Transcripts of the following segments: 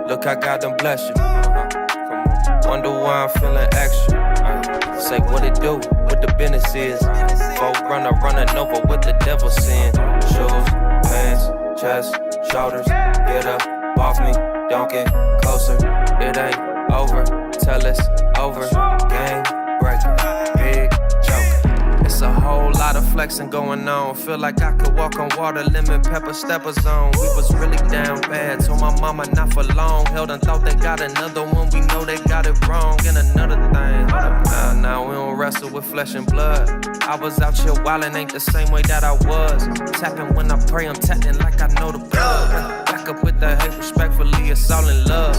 Look, I got them bless you. Wonder why I'm feeling extra. Say what it do, what the business is. Folk running over what the devil sin. Shoes, pants, chest, shoulders. Get up off me, don't get closer. It ain't over till it's over. Game breaker, big joker. It's a whole lot of flexing going on. Feel like I could walk on water, lemon pepper stepper zone. We was really down bad, told my mama not for long. Held and thought they got another one, we know they got it wrong. And another thing, now we don't wrestle with flesh and blood. I was out here wildin', ain't the same way that I was. Tapping when I pray, I'm tapping like I know the blood. Back up with the hate, respectfully, it's all in love.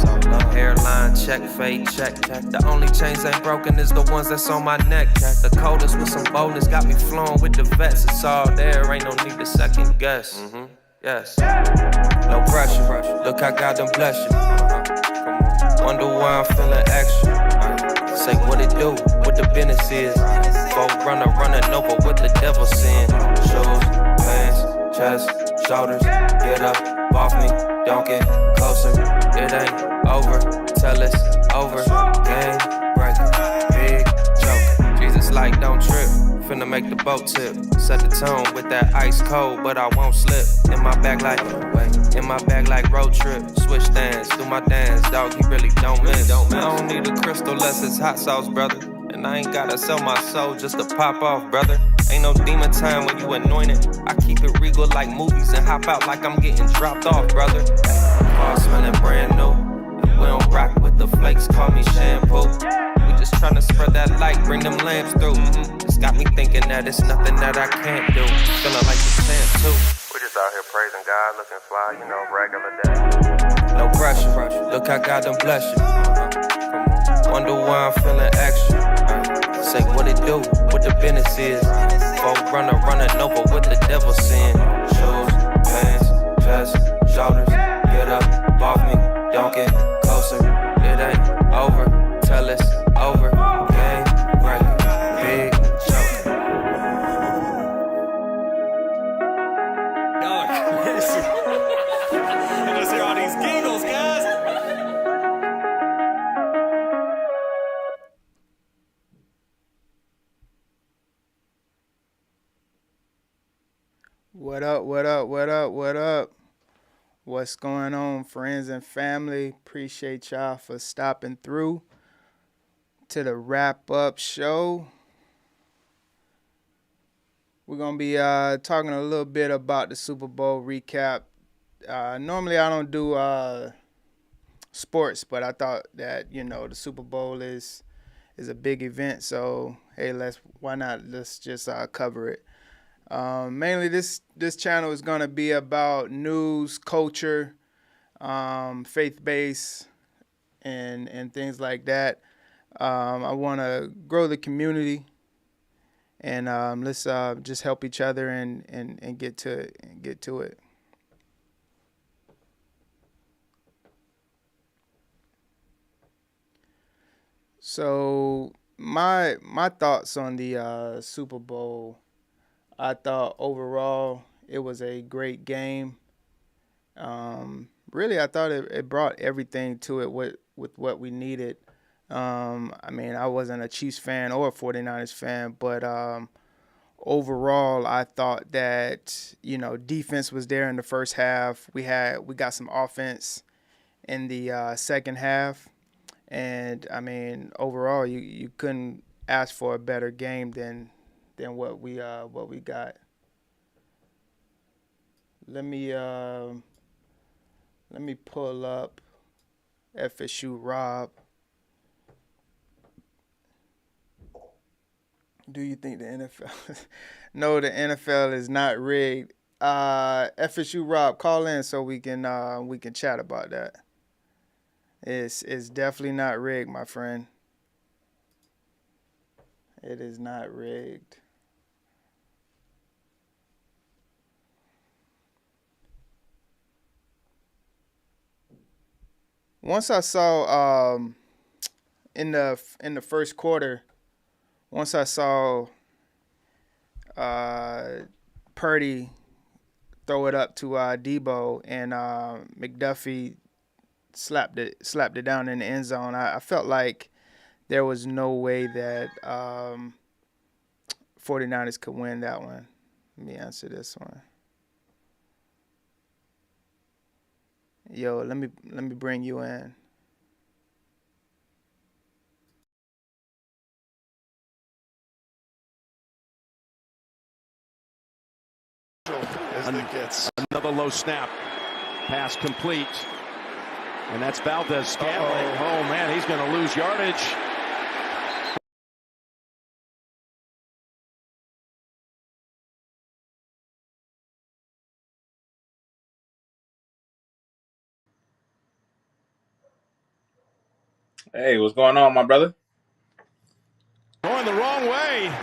Hairline check, fade check. The only chains ain't broken is the ones that's on my neck. The coldest with some boldness got me flowing with the vets. It's all there, ain't no need to second guess. Yes, no pressure. Look, I got them bless you. Wonder why I'm feeling extra. Say what it do, what the business is. Folk running over what the devil sin. Shoes, pants, chest, shoulders. Get up off me, don't get closer. It ain't over till it's over. Game breaker, big joker. Jesus like don't trip, finna make the boat tip. Set the tone with that ice cold, but I won't slip. In my bag like road trip. Switch stands, do my dance, dog, you really don't miss. I don't need a crystal unless it's hot sauce, brother. And I ain't gotta sell my soul just to pop off, brother. Ain't no demon time when you anointed. I keep it regal like movies and hop out like I'm getting dropped off, brother. All smelling brand new. And we don't rock with the flakes, call me shampoo. We just tryna spread that light, bring them lamps through. Just got me thinking that it's nothing that I can't do. Feeling like the champ too. We just out here praising God, looking fly, you know, regular day. No pressure, look, I got them bless you. Wonder why I'm feeling extra. Say what it do, what the business is. Folk running over what the devil sin. Shoes, pants, chest, shoulders. Get up off me, don't get closer. It ain't over till it's over. Game breaker, big joker. I just hear all these giggles, guys. What up? What's going on, friends and family? Appreciate y'all for stopping through to the wrap-up show. We're going to be talking a little bit about the Super Bowl recap. Normally I don't do sports, but I thought that, you know, the Super Bowl is a big event, so hey, let's just cover it. Mainly this channel is going to be about news, culture, faith-based, and things like that. I want to grow the community, and let's just help each other and get to it. So my thoughts on the Super Bowl. I thought overall it was a great game. Really, I thought it brought everything to it with what we needed. I mean, I wasn't a Chiefs fan or a 49ers fan, but overall, I thought that, you know, defense was there in the first half. We got some offense in the second half. And, I mean, overall, you couldn't ask for a better game than what we got. Let me pull up FSU Rob. Do you think the NFL? No, the NFL is not rigged. FSU Rob, call in so we can chat about that. It's definitely not rigged, my friend. It is not rigged. Once I saw in the first quarter, once I saw Purdy throw it up to Debo and McDuffie slapped it down in the end zone. I felt like there was no way that 49ers could win that one. Let me answer this one. Yo, let me bring you in. Another low snap. Pass complete. And that's Valdez Scantling. Oh, man, he's going to lose yardage. Hey, what's going on, my brother? Going the wrong way.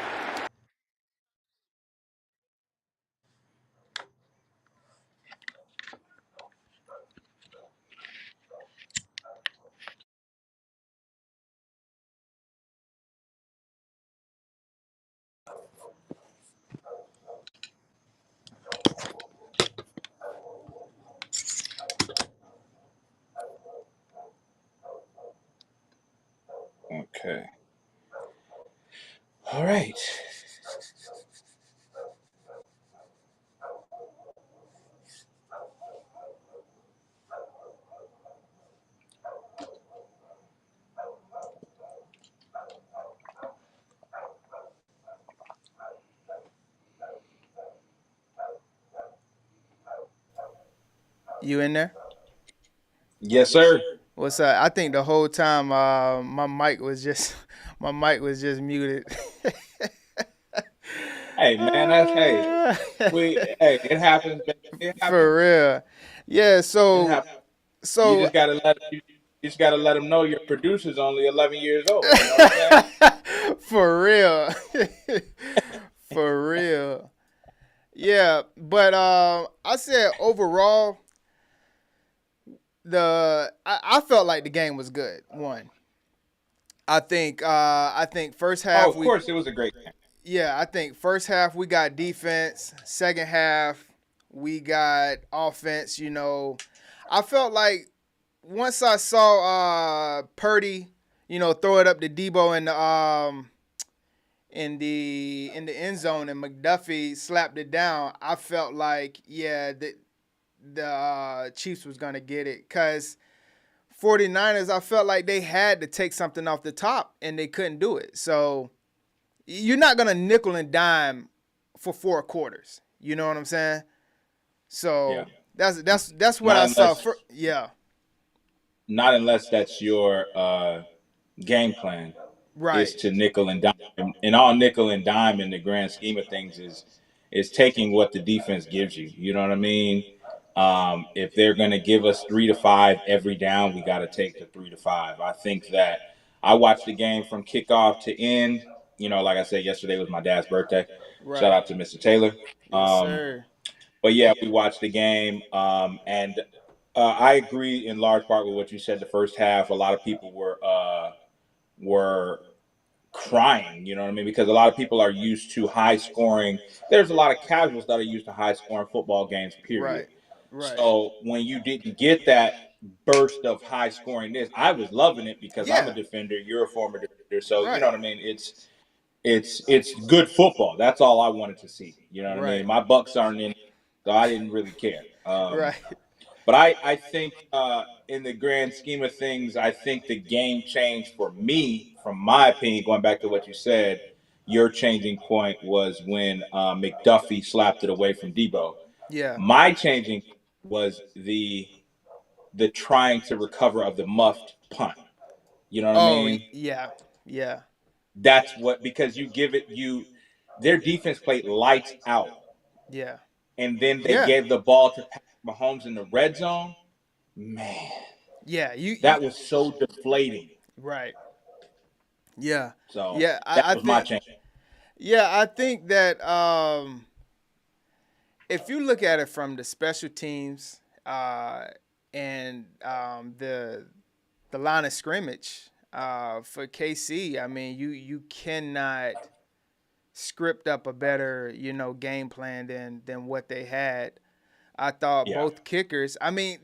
Okay. All right. You in there? Yes, sir. What's up? I think the whole time my mic was just muted. Hey, man, it happens, man. It happens. For real. Yeah, It so happens. You so just gotta let them know your producer's only 11 years old. You know what I'm saying? for real. For real. Yeah, but I said overall I felt like the game was good. One. I think first half Oh, of course, it was a great game. Yeah, I think first half we got defense. Second half we got offense. You know, I felt like once I saw Purdy, throw it up to Debo in the end zone and McDuffie slapped it down, I felt like the Chiefs was gonna get it because 49ers, I felt like they had to take something off the top and they couldn't do it. So you're not gonna nickel and dime for 4 quarters. You know what I'm saying? So that's what I saw. Not unless that's your game plan, Right. is to nickel and dime. And all nickel and dime in the grand scheme of things is taking what the defense gives you. You know what I mean? If they're going to give us 3 to 5 every down, we got to take the 3 to 5. I think that I watched the game from kickoff to end. Like I said, yesterday was my dad's birthday. Right. Shout out to Mr. Taylor. Yes, sir. But yeah, we watched the game, and I agree in large part with what you said. The first half, a lot of people were crying, you know what I mean? Because a lot of people are used to high scoring. There's a lot of casuals that are used to high scoring football games, period. Right. So when you didn't get that burst of high scoring I was loving it because I'm a defender, you're a former defender. So you know what I mean? It's good football. That's all I wanted to see. You know what I mean? My Bucks aren't in, so I didn't really care. Right. But I think in the grand scheme of things, I think the game changed for me, from my opinion, going back to what you said, your changing point was when McDuffie slapped it away from Debo. Yeah. My changing was the trying to recover of the muffed punt. You know what I mean? Yeah. That's what, because their defense played lights out. Yeah. And then they gave the ball to Patrick Mahomes in the red zone. Man. Yeah, that was so deflating. Right. Yeah. So that was my change. Yeah, I think that if you look at it from the special teams and the line of scrimmage for KC, I mean, you cannot script up a better game plan than what they had. I thought both kickers. I mean,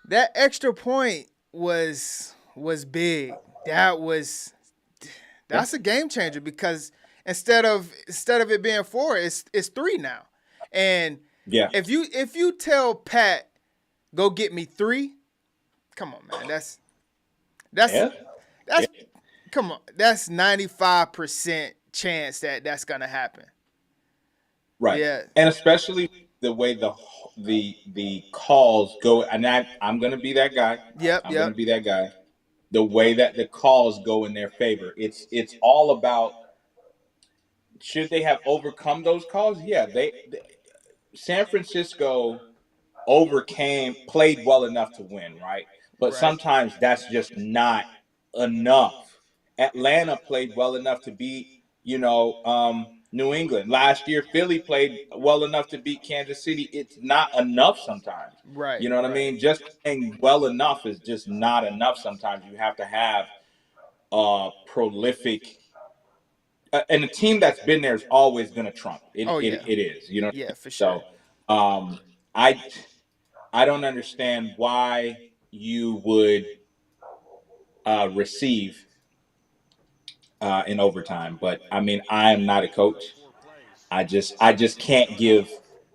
That extra point was big. Yeah. That's a game changer because instead of it being 4, it's 3 now. And Yeah. if you tell Pat go get me 3, come on, man. That's Yeah. that's come on. That's 95% chance that that's gonna happen. Right. Yeah. And especially the way the calls go, and I'm gonna be that guy. Yep. I'm gonna Yep. be that guy. The way that the calls go in their favor. It's all about, should they have overcome those calls? Yeah, they San Francisco played well enough to win, right? But Right. sometimes that's just not enough. Atlanta played well enough to beat, New England. Last year, Philly played well enough to beat Kansas City. It's not enough sometimes. Right. You know what I Right. mean? Just playing well enough is just not enough sometimes. You have to have prolific. And a team that's been there is always going to trump. Oh yeah. It is. You know what I Yeah, mean? for sure. So I I don't understand why you would receive in overtime. But I mean, I am not a coach. I just can't give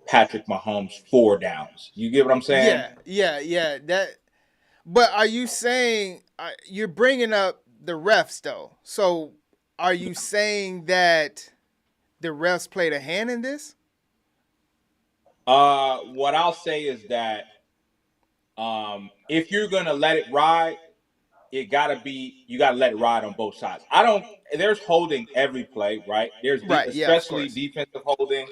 Patrick Mahomes 4 downs. You get what I'm saying? Yeah. Yeah. Yeah. But are you saying you're bringing up the refs though? So are you saying that the refs played a hand in this? What I'll say is that if you're gonna let it ride, you gotta let it ride on both sides. There's holding every play, right? Right. Yeah. Of Especially course. defensive holding.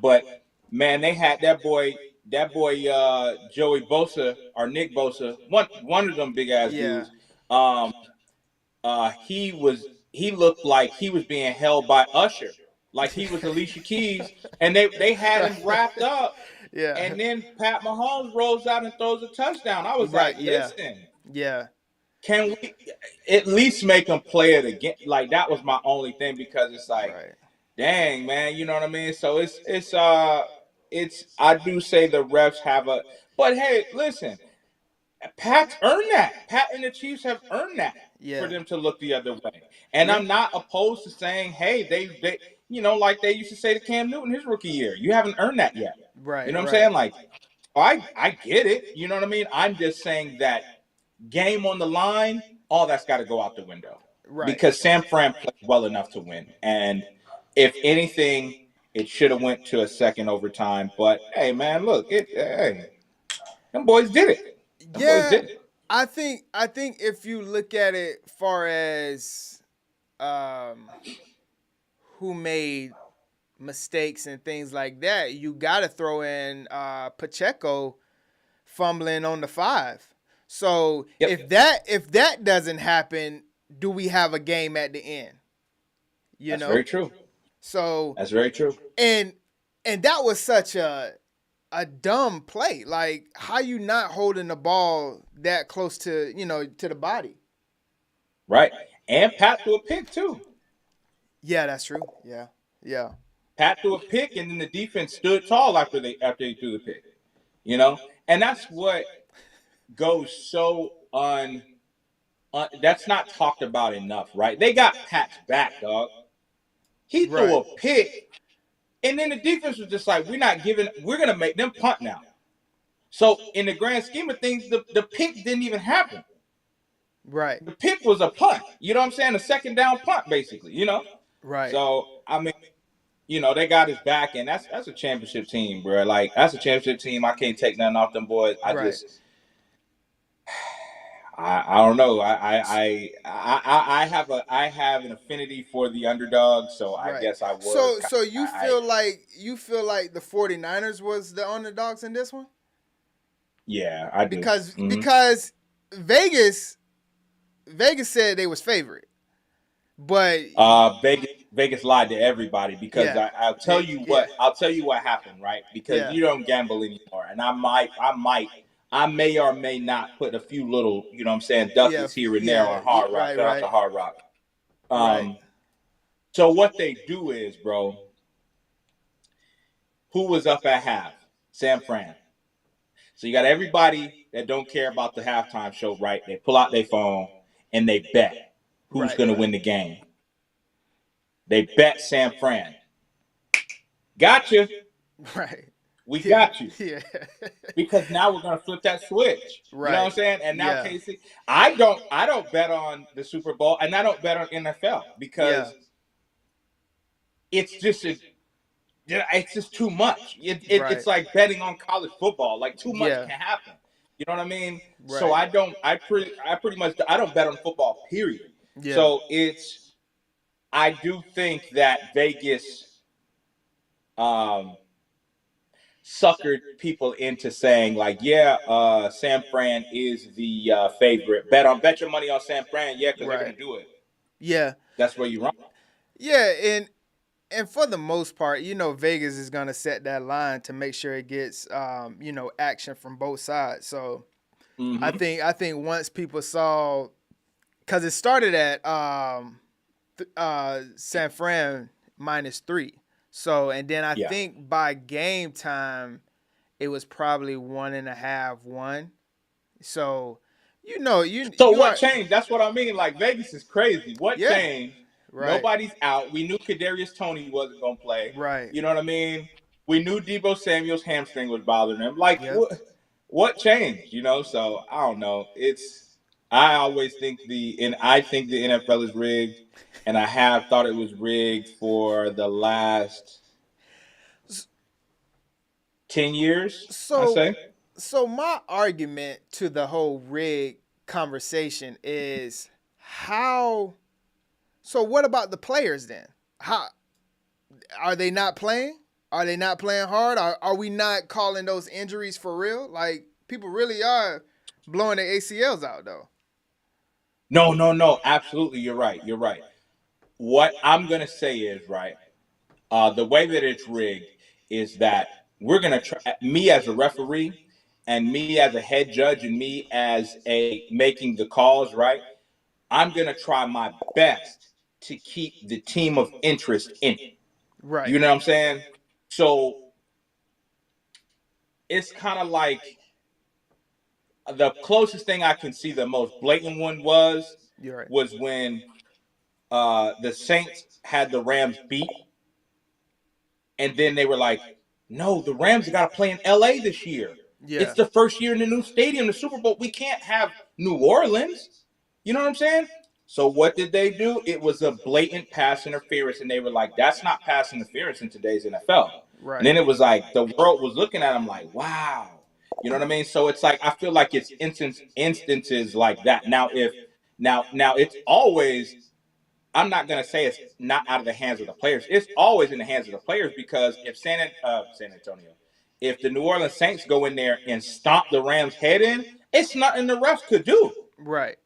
But man, they had that boy Joey Bosa or Nick Bosa, one of them big ass Yeah. dudes. Um, he looked like he was being held by Usher, like he was Alicia Keys, and they had him wrapped up. Yeah. And then Pat Mahomes rolls out and throws a touchdown. I was Right. like, Yeah. listen, Yeah. can we at least make them play it again? Like, that was my only thing, because it's like, Right. dang, man, you know what I mean? So I do say the refs have but hey, listen, Pat's earned that. Pat and the Chiefs have earned that for Yeah. them to look the other way. And Yeah. I'm not opposed to saying, hey, they like they used to say to Cam Newton his rookie year, you haven't earned that yet. You Right. know what I'm Right. saying? Like, I get it. You know what I mean? I'm just saying that game on the line, all that's got to go out the window, Right. because San Fran played well enough to win. And if anything, it should have went to a second overtime. But hey, man, look, them boys did it. Them boys Yeah. did it. I think if you look at it far as um who made mistakes and things like that, you got to throw in Pacheco fumbling on the 5. So Yep. if that doesn't happen, do we have a game at the end? That's very true. So That's very true. and that was such a dumb play. Like, how you not holding the ball that close to to the body? Right. And Pat threw a pick too. Yeah, that's true. Yeah, yeah, Pat threw a pick, and then the defense stood tall after he threw the pick. You know, and that's what goes so that's not talked about enough, right? They got Pat's back, dog. He threw a pick, and then the defense was just like, we're going to make them punt now. So in the grand scheme of things, the pick didn't even happen. right, The pick was a punt. You know what I'm saying? A second down punt, basically, right. So, I mean, they got his back, and that's a championship team, bro. Like, that's a championship team. I can't take nothing off them boys. I don't know. I have an affinity for the underdog, so I guess I was. So you feel like the 49ers was the underdogs in this one? Yeah, I do. Because Vegas said they was favorite, but Vegas lied to everybody, because I'll tell you what happened, right? Because you don't gamble anymore, and I may or may not put a few little, ducats here and there on Hard Rock. Shout out to Hard Rock. So what they do is, bro, who was up at half? San Fran. So you got everybody that don't care about the halftime show, right? They pull out their phone and they bet who's Right. going to win the game. They bet San Fran. Gotcha. Right. We Yeah. got you. Yeah. Because now we're going to flip that switch. Right. You know what I'm saying? And now, Yeah. Casey, I don't bet on the Super Bowl, and I don't bet on NFL because it's just too much. Right. It's like betting on college football. Like too much Yeah. can happen. You know what I mean? Right. So I pretty much don't bet on football. Period. Yeah. So I do think that Vegas suckered people into saying like, yeah, San Fran is the favorite. Bet your money on San Fran, yeah, because they're gonna do it. Yeah. That's where you run. Yeah, and for the most part, Vegas is gonna set that line to make sure it gets action from both sides. So I think once people saw, because it started at San Fran -3. So, and then I think by game time, it was probably 1.5, 1. So, what changed? That's what I mean. Like Vegas is crazy. What changed? Right. Nobody's out. We knew Kadarius Toney wasn't gonna play. Right. You know what I mean? We knew Deebo Samuel's hamstring was bothering him. Like what changed? So I don't know. I always think I think the NFL is rigged, and I have thought it was rigged for the last 10 years. So my argument to the whole rig conversation is so what about the players then? How are they not playing? Are they not playing hard? Are we not calling those injuries for real? Like people really are blowing their ACLs out though. No. Absolutely, you're right. What I'm gonna say is the way that it's rigged is that we're gonna try. Me as a referee, and me as a head judge, and me as making the calls. Right, I'm gonna try my best to keep the team of interest in it. Right. You know what I'm saying? So it's kind of like the closest thing I can see, the most blatant one was when the Saints had the Rams beat, and then they were like, no, the Rams got to play in LA this year. Yeah. It's the first year in the new stadium, the Super Bowl. We can't have New Orleans. You know what I'm saying? So what did they do? It was a blatant pass interference, and they were like, that's not pass interference in today's NFL. Right. And then it was like the world was looking at them like, wow. You know what I mean? So it's like I feel like it's instances like that. Now it's always, I'm not gonna say it's not out of the hands of the players. It's always in the hands of the players, because if San Antonio, if the New Orleans Saints go in there and stomp the Rams' head in, it's nothing the refs could do. Right.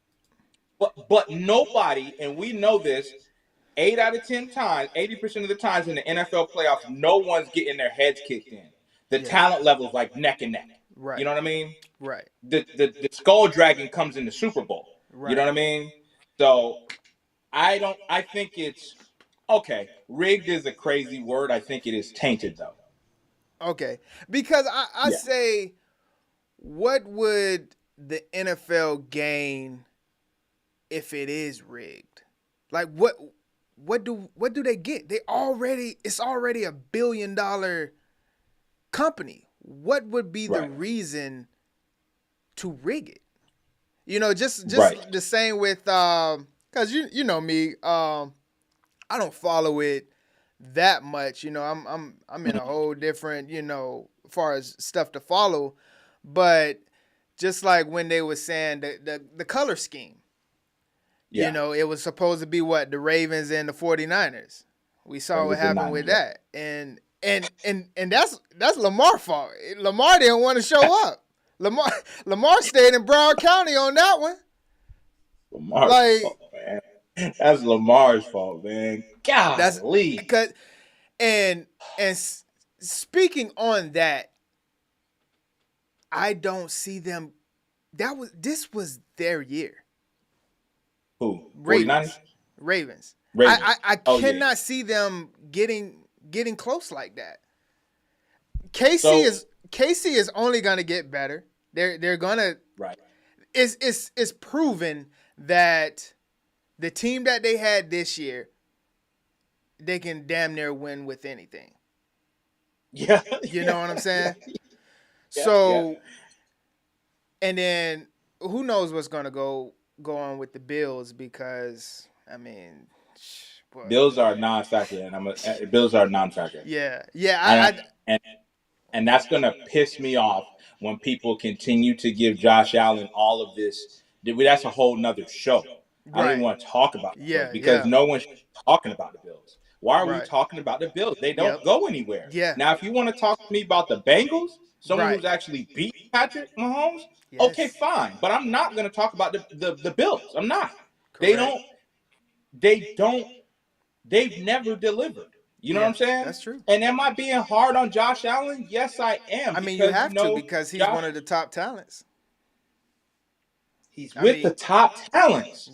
But nobody, and we know this, 8 out of 10 times, 80% of the times in the NFL playoffs, no one's getting their heads kicked in. The talent level is like neck and neck. Right. You know what I mean? Right. The skull dragging comes in the Super Bowl. Right. You know what I mean? So I think it's okay. Rigged is a crazy word. I think it is tainted though. Okay. Because I say, what would the NFL gain if it is rigged? Like what do they get? It's already $1 billion company. What would be the reason to rig it? Just the same with because you know me, I don't follow it that much. I'm in a whole different, as far as stuff to follow. But just like when they were saying the color scheme. Yeah. It was supposed to be the Ravens and the 49ers. We saw what happened with that. And that's Lamar's fault. Lamar didn't want to show up. Lamar stayed in Broward County on that one. Lamar's fault, man. That's Lamar's fault, man. Golly. Because and speaking on that, I don't see them. This was their year. Who? Ravens. I cannot see them getting close like that. KC KC is only gonna get better. They're gonna. Right. It's proven that the team that they had this year, they can damn near win with anything. Yeah. You know what I'm saying? Yeah, So, and then who knows what's gonna go on with the Bills, because I mean, boy. Bills are non-factor, and Bills are non-factor. Yeah. And that's gonna piss me off when people continue to give Josh Allen all of this. That's a whole nother show. I don't even want to talk about the Bills because no one's talking about the Bills. Why are we talking about the Bills? They don't go anywhere. Yeah. Now, if you want to talk to me about the Bengals, someone who's actually beat Patrick Mahomes, okay, fine. But I'm not going to talk about the Bills. I'm not. Correct. They've never delivered. You know what I'm saying? That's true. And am I being hard on Josh Allen? Yes, I am. I mean, you have to, because he's one of the top talents. He's with the top talents.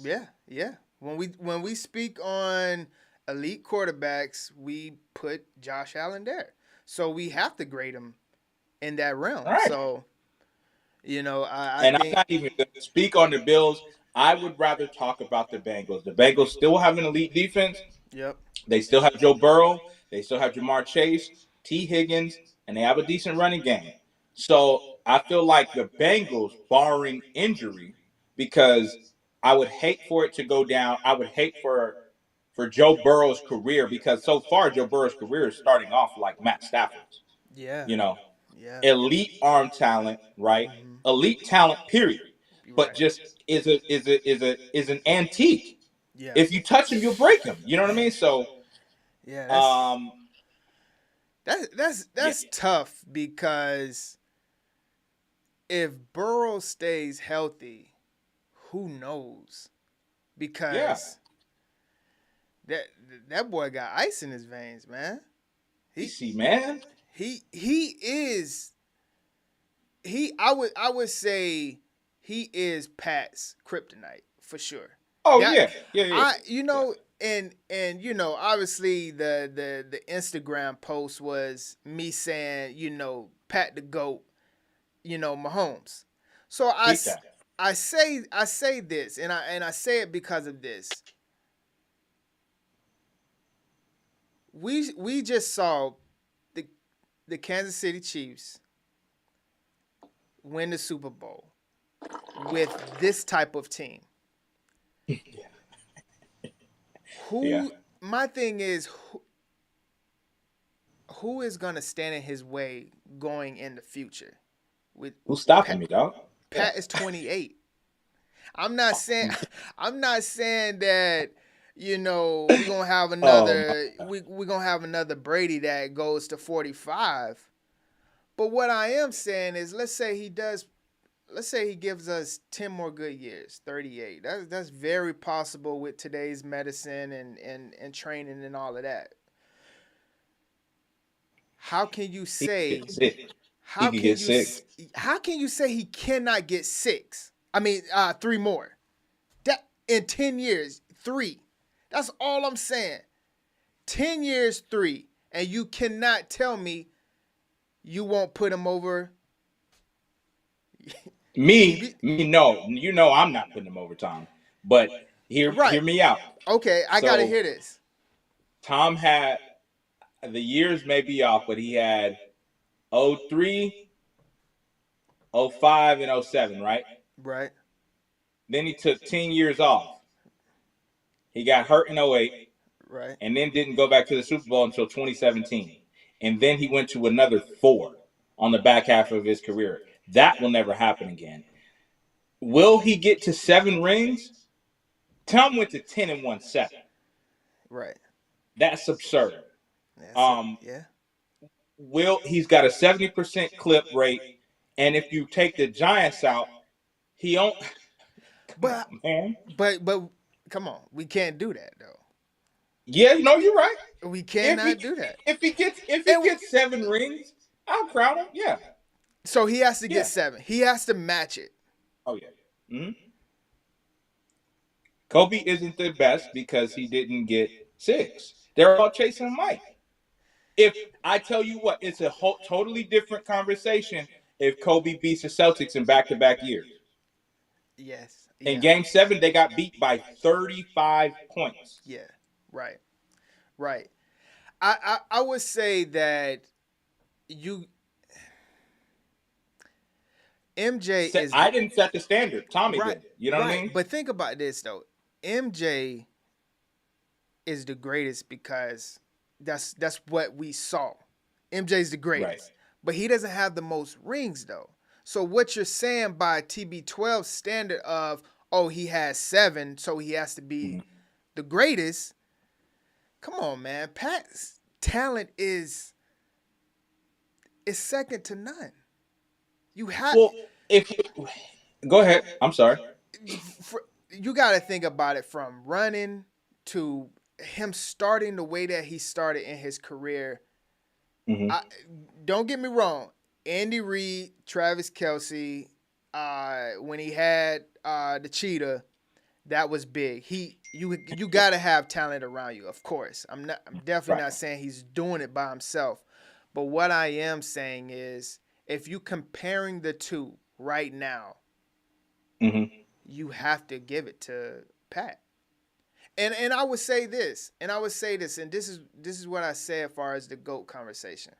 Yeah. When we speak on elite quarterbacks, we put Josh Allen there. So we have to grade him in that realm. Right. So, you know, I'm not even going to speak on the Bills. I would rather talk about the Bengals. The Bengals still have an elite defense. Yep. They still have Joe Burrow. They still have Jamar Chase, T. Higgins, and they have a decent running game. So I feel like the Bengals, barring injury, because I would hate for it to go down. I would hate for Joe Burrow's career, because so far Joe Burrow's career is starting off like Matt Stafford's. Yeah. You know, elite arm talent, right? Mm-hmm. Elite talent, period. But just is an antique. Yeah. If you touch him, you'll break him. You know what I mean? So that's tough, because if Burrow stays healthy, who knows? Because that boy got ice in his veins, man. Man. I would say he is Pat's kryptonite for sure. Oh, yeah. And you know, obviously the Instagram post was me saying, you know, Pat the GOAT, you know, Mahomes. So I say this, and I say it because of this. We just saw the Kansas City Chiefs win the Super Bowl with this type of team. My thing is, who is gonna stand in his way going in the future? Who's stopping me, dog? Pat is 28. I'm not saying that, you know, we're gonna have another we're gonna have another Brady that goes to 45. But what I am saying is, let's say he gives us 10 more good years, 38. That's very possible with today's medicine and training and all of that. How can you say how can you say he cannot get 6? I mean, 3 more. That in 10 years, 3. That's all I'm saying. 10 years, 3, and you cannot tell me you won't put him over. Me, no. You know I'm not putting him over Tom. But hear me out. Okay, I gotta hear this. Tom had, the years may be off, but he had 03, 05, and 07, right? Right. Then he took 10 years off. He got hurt in 08. Right. And then didn't go back to the Super Bowl until 2017. And then he went to another 4 on the back half of his career. That will never happen again. Will he get to 7 rings? Tom went to 10 and won 7. Right. That's absurd. Yeah. He's got a 70% clip rate, and if you take the Giants out, he don't. But come on, we can't do that though. Yeah, no, you're right. We cannot do that. If he gets 7 rings, I'll crown him. Yeah. So he has to get 7. He has to match it. Oh yeah. Mm-hmm. Kobe isn't the best because he didn't get 6. They're all chasing Mike. if I tell you what, it's a totally different conversation if Kobe beats the Celtics in back-to-back years. Yes. In Yeah. Game 7, they got beat by 35 points. Yeah. Right. Right. I would say that you MJ is I didn't set the standard. Tommy right. did. You know what I mean? But think about this though. MJ is the greatest because that's what we saw. MJ's the greatest. Right. But he doesn't have the most rings though. So what you're saying by TB12 standard of, oh, he has 7, so he has to be the greatest. Come on, man. Pat's talent is second to none. You have go ahead. I'm sorry. You got to think about it from running to him starting the way that he started in his career. Don't get me wrong. Andy Reid, Travis Kelce, when he had the cheetah, that was big. You got to have talent around you, of course. I'm definitely not saying he's doing it by himself. But what I am saying is, if you comparing the two right now, you have to give it to Pat. And I would say this, and this is what I say as far as the GOAT conversation.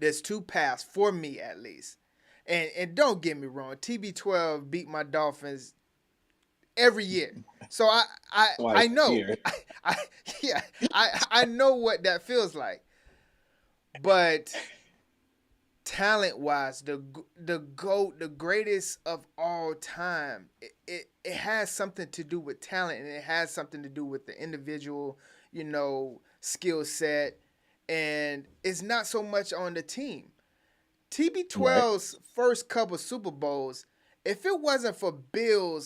There's two paths for me at least. And don't get me wrong, TB12 beat my Dolphins every year. So I know. I know what that feels like. But talent-wise, the GOAT, the greatest of all time, it has something to do with talent, and it has something to do with the individual, skill set, and it's not so much on the team. TB12's first couple Super Bowls, if it wasn't for Bill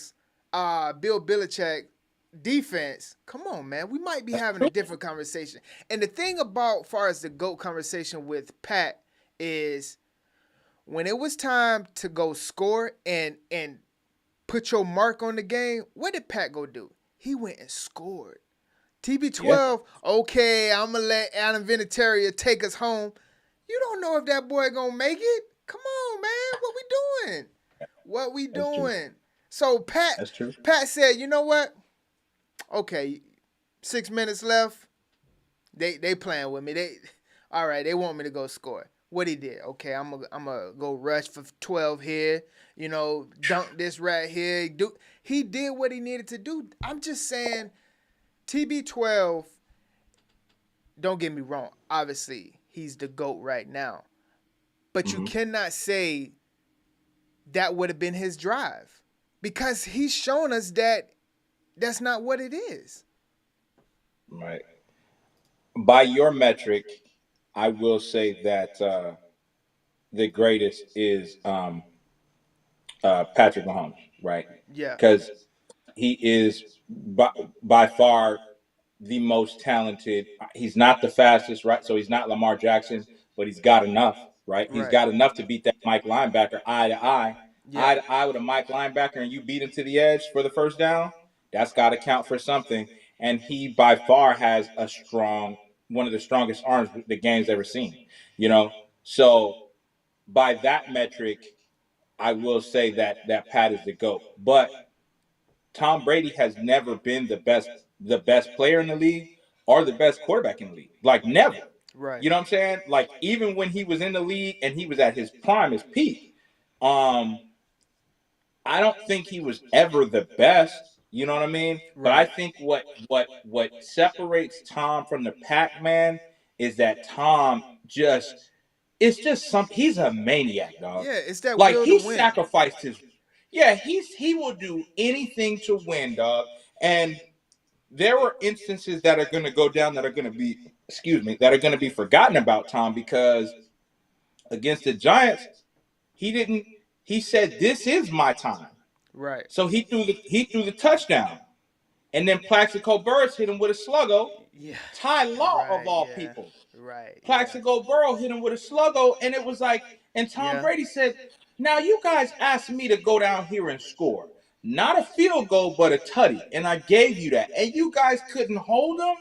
Belichick defense, come on, man, we might be having a different conversation. And the thing about, far as the GOAT conversation with Pat, is when it was time to go score and put your mark on the game, what did Pat go do? He went and scored. TB12, okay, I'm going to let Adam Vinatieri take us home. You don't know if that boy going to make it. Come on, man. What we doing? So Pat said, you know what? Okay, 6 minutes left. They playing with me. They want me to go score. What he did? Okay, I'm gonna go rush for 12 here. Dunk this right here. He did what he needed to do. I'm just saying, TB12. Don't get me wrong. Obviously, he's the GOAT right now, but you cannot say that would have been his drive, because he's shown us that that's not what it is. Right. By your metric, I will say that the greatest is Patrick Mahomes, right? Yeah. Because he is by far the most talented. He's not the fastest, right? So he's not Lamar Jackson, but he's got enough, right? He's got enough to beat that Mike linebacker eye to eye. Yeah. Eye to eye with a Mike linebacker, and you beat him to the edge for the first down. That's got to count for something. And he by far has one of the strongest arms the game's ever seen. So by that metric, I will say that Pat is the GOAT. But Tom Brady has never been the best player in the league or the best quarterback in the league. Like, never. Right. You know what I'm saying? Like, even when he was in the league and he was at his prime, his peak, I don't think he was ever the best. You know what I mean? Right. But I think what separates Tom from the Pac-Man is that Tom it's just something. He's a maniac, dog. Yeah, it's that like will he to win. Sacrificed his. Yeah, he will do anything to win, dog. And there were instances that are going to go down that are going to be forgotten about Tom, because against the Giants, he said, "This is my time." Right. So he threw the touchdown, and then Plaxico Burress hit him with a sluggo. Yeah. Ty Law of all people. Right. Plaxico Burress hit him with a sluggo, and it was like, and Tom Brady said, "Now you guys asked me to go down here and score, not a field goal but a tutty, and I gave you that, and you guys couldn't hold him.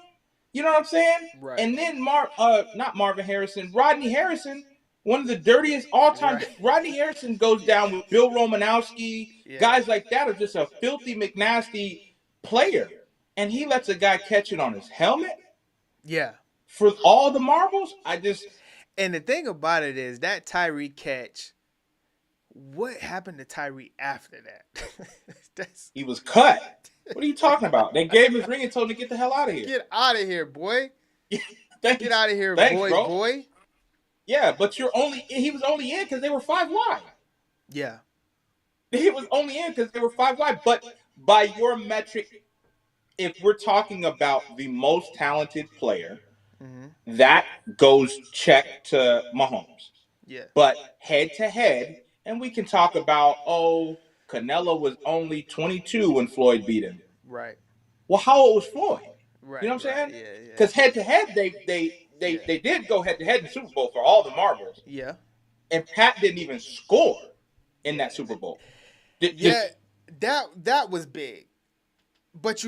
You know what I'm saying? Right. And then not Marvin Harrison, Rodney Harrison, one of the dirtiest all-time. Right. Rodney Harrison goes down with Bill Romanowski. Yeah. Guys like that are just a filthy McNasty player. And he lets a guy catch it on his helmet Yeah. for all the marbles. And the thing about it is that Tyree catch, what happened to Tyree after that? He was cut. What are you talking about? They gave him his ring and told him to get the hell out of here. Get out of here, boy. Thanks. Get out of here, Thanks, boy, bro. boy. Yeah, but he was only in because they were 5 wide. Yeah. He was only in because they were 5 wide. But by your metric, if we're talking about the most talented player, that goes check to Mahomes. Yeah. But head to head, and we can talk about, Canelo was only 22 when Floyd beat him. Right. Well, how old was Floyd? Right. You know what I'm saying? Yeah. Because head to head, they did go head to head in the Super Bowl for all the marbles. Yeah. And Pat didn't even score in that Super Bowl. That was big. But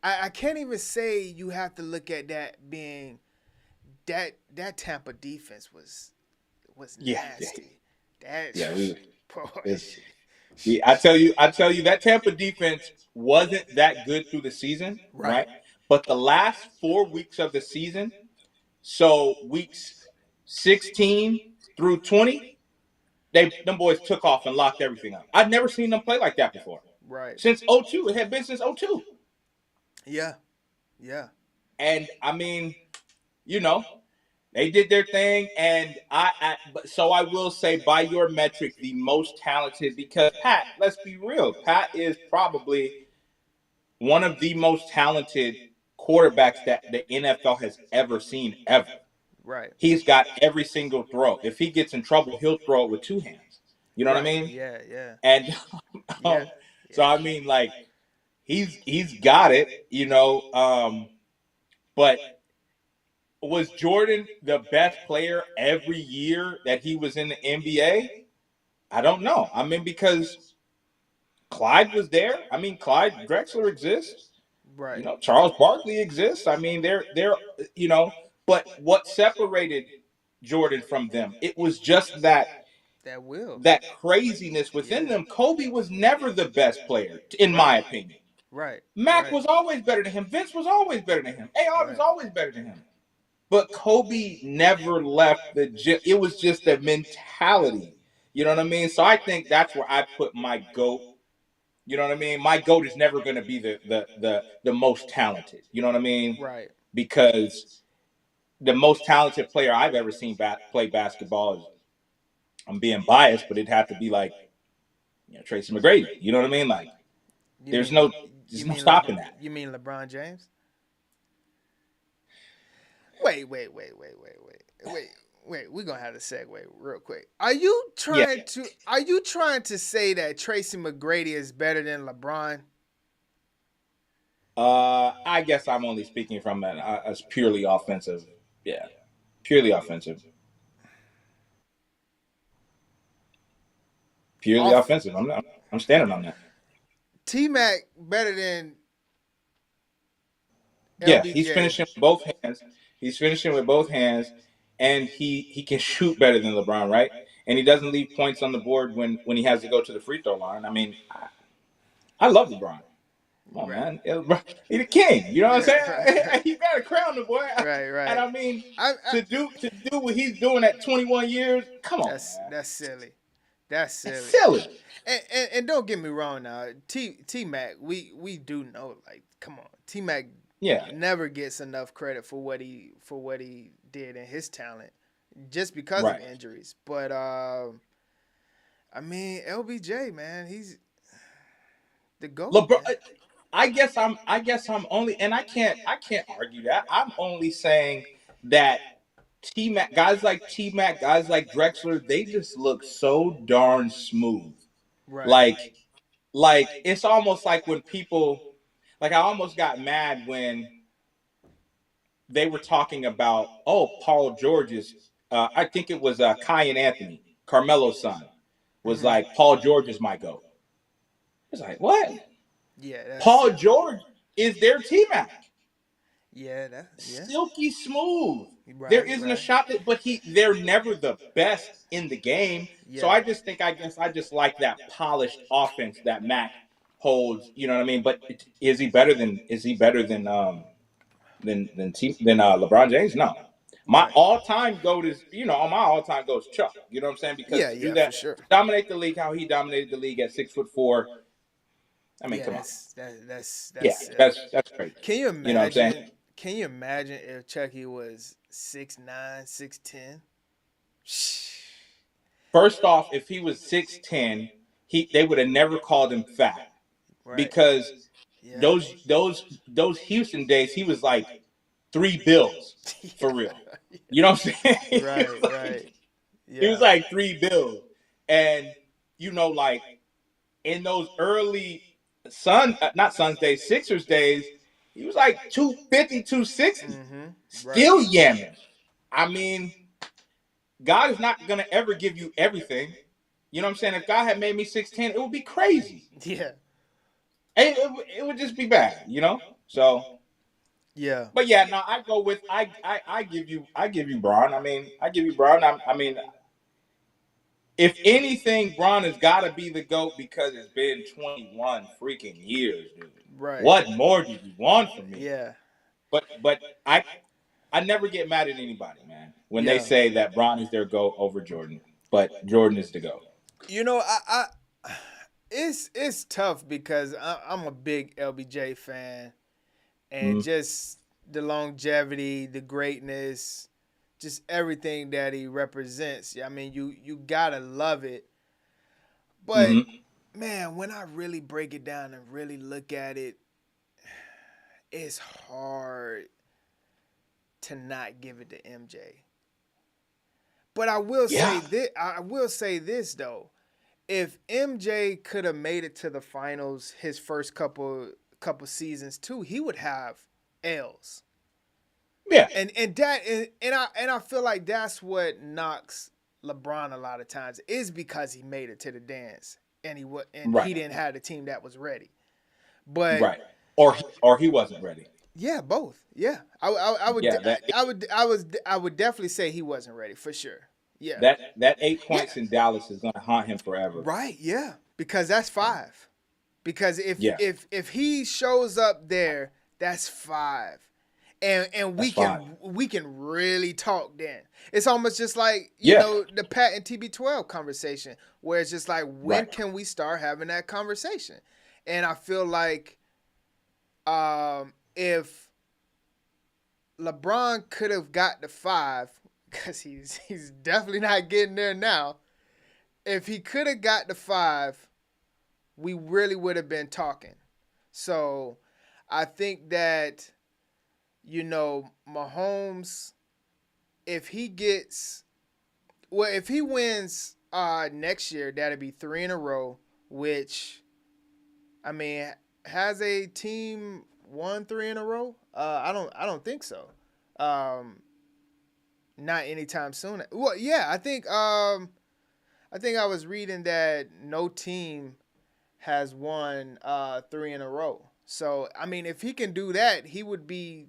I can't even say you have to look at that being that Tampa defense was nasty. I tell you that Tampa defense wasn't that good through the season, right? But the last 4 weeks of the season, so weeks 16 through 20, them boys took off and locked everything up. I'd never seen them play like that before. Right. Since 2002. It had been since 2002. Yeah. Yeah. And I mean, they did their thing, and so I will say, by your metric, the most talented, because Pat, let's be real, Pat is probably one of the most talented quarterbacks that the NFL has ever seen, ever. Right. He's got every single throw. If he gets in trouble, he'll throw it with 2 hands. You know what I mean? Yeah. And so I mean, like, he's got it, but was Jordan the best player every year that he was in the NBA? I don't know. I mean, because Clyde was there. I mean, Clyde Drexler exists. Right. Charles Barkley exists. I mean, they're but what separated Jordan from them? It was just that craziness within them. Kobe was never the best player, in my opinion. Right. Mac was always better than him. Vince was always better than him. AR was always better than him. But Kobe never left the gym. It was just a mentality. You know what I mean? So I think that's where I put my GOAT. You know what I mean? My GOAT is never going to be the most talented. You know what I mean? Right. Because the most talented player I've ever seen play basketball is, I'm being biased, but it'd have to be like, Tracy McGrady. You know what I mean? Like, there's no stopping that. You mean LeBron James? Wait. We're gonna have to segue real quick. Are you trying to say that Tracy McGrady is better than LeBron? I guess I'm only speaking from a purely offensive. Yeah. Purely offensive. Purely offensive. I'm standing on that. T-Mac better than LBJ. Yeah, he's finishing with both hands. And he can shoot better than LeBron, right? And he doesn't leave points on the board when he has to go to the free throw line. I mean, I love LeBron. Come on, man. He's the king. You know what I'm saying? Right. You got to crown the boy. Right. And I mean, to do what he's doing at 21 years, come on. That's silly. That's silly. It's silly. And don't get me wrong now. T-Mac, we do know, like, come on. T-Mac never gets enough credit for what he did and his talent just because of injuries. But I mean, LBJ, man, he's the GOAT. LeBron, I guess I'm only, and I can't argue that. I'm only saying that T-Mac, guys like T-Mac, guys like Drexler, they just look so darn smooth. Right. Like it's almost like when people, like, I almost got mad when they were talking about, Paul George's, I think it was Kai and Anthony, Carmelo's son, was like, Paul George is my GOAT. It's like, what? Yeah. Paul George is their T-Mac. Yeah. silky smooth. There Right, isn't a right. shot that, but they're never the best in the game. So Yeah. I just think, I guess I just like that polished offense that Mac holds. You know what I mean? But is he better than LeBron James? No. My Right. all-time GOAT is, my all-time GOAT is Chuck. You know what I'm saying? Because Yeah, to do yeah, for that, sure. to dominate the league, how he dominated the league at 6'4", I mean, Yeah, come on. Yeah, that's that's crazy. can you You know what I'm saying? imagine? Can you imagine if Chucky was 6'9", 6'10"? First off, if he was 6'10", they would have never called him fat, Right. because Yeah. those Houston days, he was like 3 bills for real. You know what I'm saying? Right, right. He was Yeah. like 3 bills, and like in those early not Suns days, Sixers days, he was like 250, 260, Mm-hmm. Right. still yamming. I mean, God is not gonna ever give you everything. You know what I'm saying? If God had made me 6'10", it would be crazy. Yeah. It would just be bad. So, Yeah. but yeah, no, I go with I give you Braun. I give you Braun. If anything, Braun has got to be the GOAT, because it's been 21 freaking years, dude. Right. What more do you want from me? Yeah. But I never get mad at anybody, man, when they Yeah. say that Braun is their GOAT over Jordan. But Jordan is the GOAT. I it's tough because I'm a big LBJ fan, and Mhm. just the longevity, the greatness, just everything that he represents. I mean, you gotta love it. But Mhm. man, when I really break it down and really look at it, it's hard to not give it to MJ. But I will say Yeah. this. I will say this though. If MJ could have made it to the finals his first couple seasons too, he would have L's. Yeah. And I feel like that's what knocks LeBron a lot of times, is because he made it to the dance and he Right. didn't have the team that was ready. But Right. Or he wasn't ready. yeah, both. Yeah, I would Yeah. I would definitely say he wasn't ready for sure. Yeah. That 8 points Yeah. in Dallas is gonna haunt him forever. Right. Yeah. Because that's 5. Because Yeah. if he shows up there, that's 5. And That's we can really talk then. It's almost just like, Yeah. the Pat and TB12 conversation, where it's just like, when Right. can we start having that conversation? And I feel like if LeBron could have got the 5, because he's definitely not getting there now. If he could have got the 5, we really would have been talking. So I think that, Mahomes, if he wins next year, that'll be 3 in a row, which, I mean, has a team won 3 in a row? I don't think so. Not anytime soon. Well, yeah, I think I was reading that no team has won 3 in a row. So, I mean, if he can do that, he would be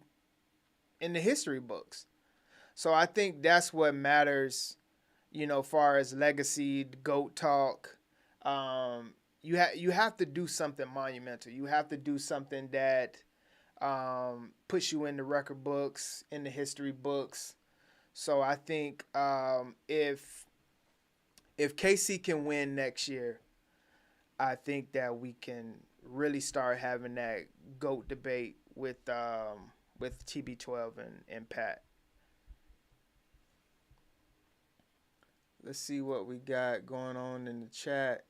in the history books. So I think that's what matters, far as legacy, GOAT talk. You have to do something monumental. You have to do something that puts you in the record books, in the history books. So I think if KC can win next year, I think that we can really start having that GOAT debate with TB12 and Pat. Let's see what we got going on in the chat.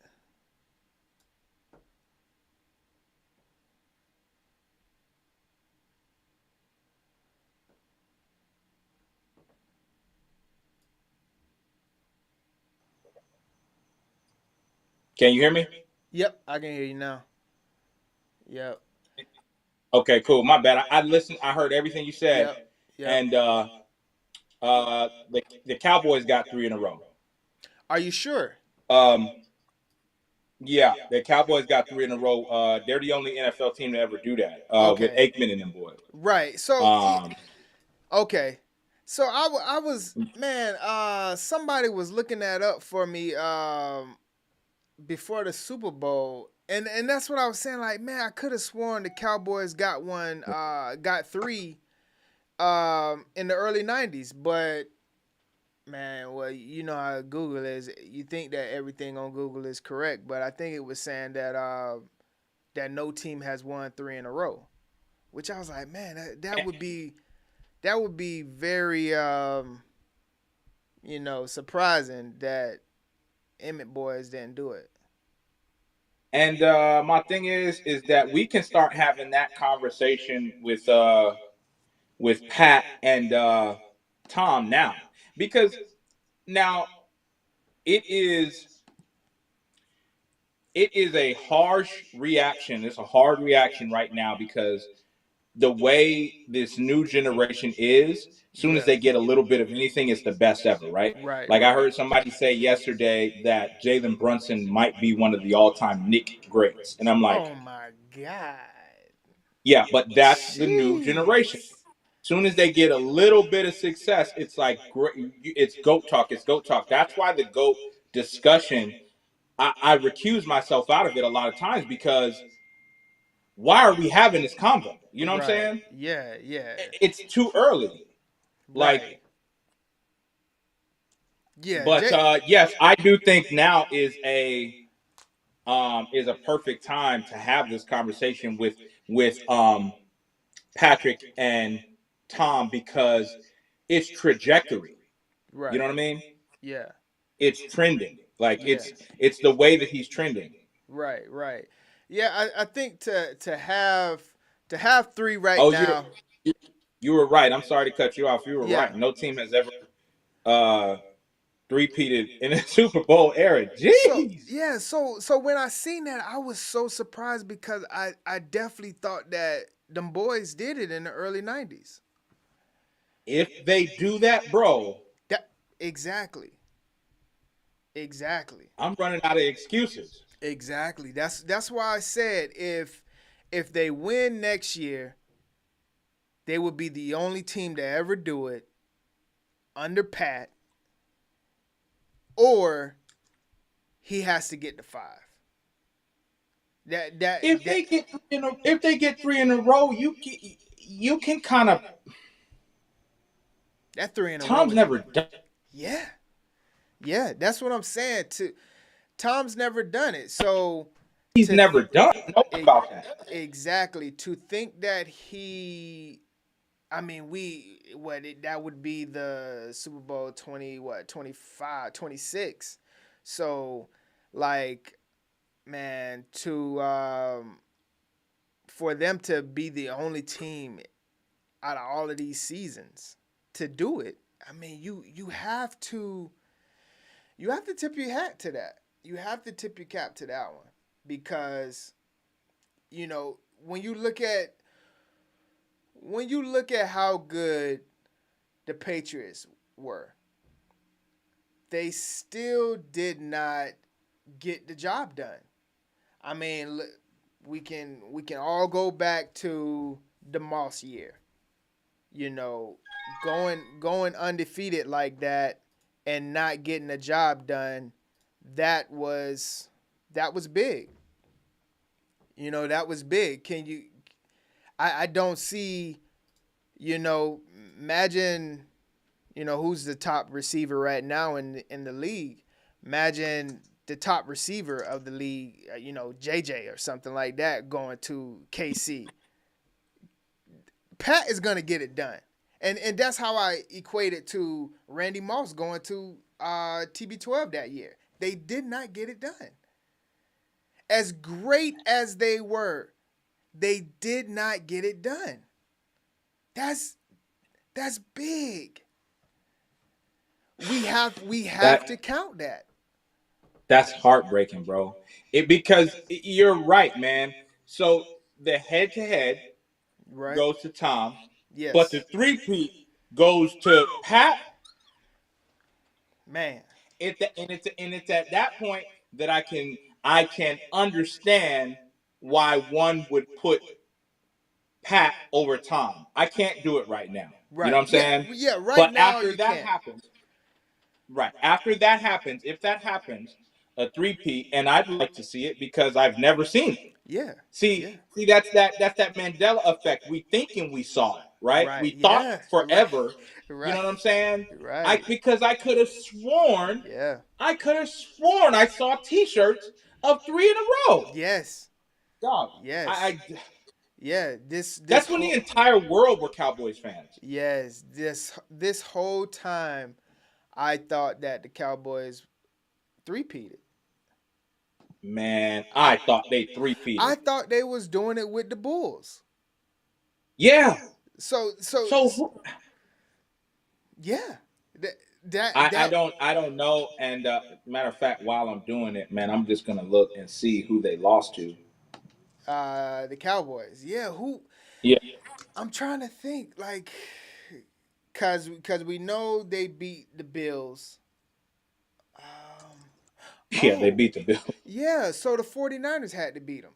Can you hear me? Yep, I can hear you now. Yep. Okay, cool. My bad. I listened. I heard everything you said. Yep. And the Cowboys got 3 in a row. Are you sure? Um, Yeah, the Cowboys got 3 in a row. They're the only NFL team to ever do that. With Okay. Aikman and them boys. Right. So Um, okay. So I was man. Somebody was looking that up for me. Before the Super Bowl. And that's what I was saying. Like, man, I could have sworn the Cowboys got got 3 in the early 90s. But man, well, you know how Google is. You think that everything on Google is correct, but I think it was saying that that no team has won 3 in a row. Which I was like, man, that would be very surprising that Emmett Boys didn't do it. and my thing is that we can start having that conversation with Pat and Tom now, because now it is it is a harsh reaction. It's a hard reaction right now because the way this new generation is, as soon as Yeah. they get a little bit of anything, it's the best ever, right? Right, Like I right. heard somebody say yesterday that Jalen Brunson might be one of the all-time Nick greats, and I'm like, Oh my God. yeah, but that's the new generation. Jeez. As soon as they get a little bit of success, it's like it's goat talk. It's goat talk. That's why the goat discussion, I recuse myself out of it a lot of times because why are we having this convo? You know what I'm Right. saying? Yeah, yeah. It's too early. Like, Right. Yeah, but yes, I do think now is a perfect time to have this conversation with Patrick and Tom because it's trajectory. You know right. what I mean? Yeah. It's trending. Like Yeah. it's the way that he's trending. Right, right. Yeah, I think to have 3 right Oh, now. you were right. I'm sorry to cut you off. You were Yeah. right. No team has ever uh repeated in the Super Bowl era. So Jeez. yeah, so when I seen that, I was so surprised because I definitely thought that them boys did it in the early 90s. If they do that, bro, That exactly. Exactly. I'm running out of excuses. Exactly. That's why I said if they win next year, they would be the only team to ever do it under Pat, or he has to get to 5. If they get if they get 3 in a row, you can kind of. that 3 in a row Tom's is never done. yeah. Yeah, that's what I'm saying. Tom's never done it. So He's to never done. Know about that. exactly to think that I mean that would be the Super Bowl 25 26. So like man to for them to be the only team out of all of these seasons to do it. I mean, you have to tip your hat to that. You have to tip your cap to that one because when you look at how good the Patriots were, they still did not get the job done. I mean, we can all go back to the Moss year. You know, going undefeated like that and not getting the job done, that was big. That was big. Can you I don't see, imagine, who's the top receiver right now in the league. Imagine the top receiver of the league, JJ or something like that going to KC. Pat is going to get it done. And that's how I equate it to Randy Moss going to TB12 that year. They did not get it done. As great as they were, they did not get it done. That's big. We have to count that. That's heartbreaking, bro. Because you're right, man. So the head-to-head Right? goes to Tom, but the Yes. three-peat goes to Pat. Man. And it's at that point that I can understand why one would put Pat over Tom. I can't do it right now. You know Right. what I'm Yeah. saying? Yeah. Right But now after you that can't. happens, right. After that happens, if that happens, a three-peat, and I'd like to see it because I've never seen it. Yeah. Yeah. See, that's that Mandela effect. We thinking we saw it, right? Right. We thought Yeah. Right. forever. You Right. know what I'm saying? Right. Because I could have sworn, Yeah. I saw T-shirts of 3 in a row. Yes. Dog, Yes. Yeah. This that's when the whole entire world were Cowboys fans. yes this whole time I thought that the Cowboys three-peated. Man, I thought they I three-peated. thought they was doing it with the Bulls. Yeah. So So yeah. That that I that don't know. And matter of fact, while I'm doing it, man, I'm just gonna look and see who they lost to. the Cowboys. Yeah, who Yeah. I'm trying to think like cuz we know they beat the Bills. Yeah, they Oh, beat the Bills. yeah, so the 49ers had to beat them.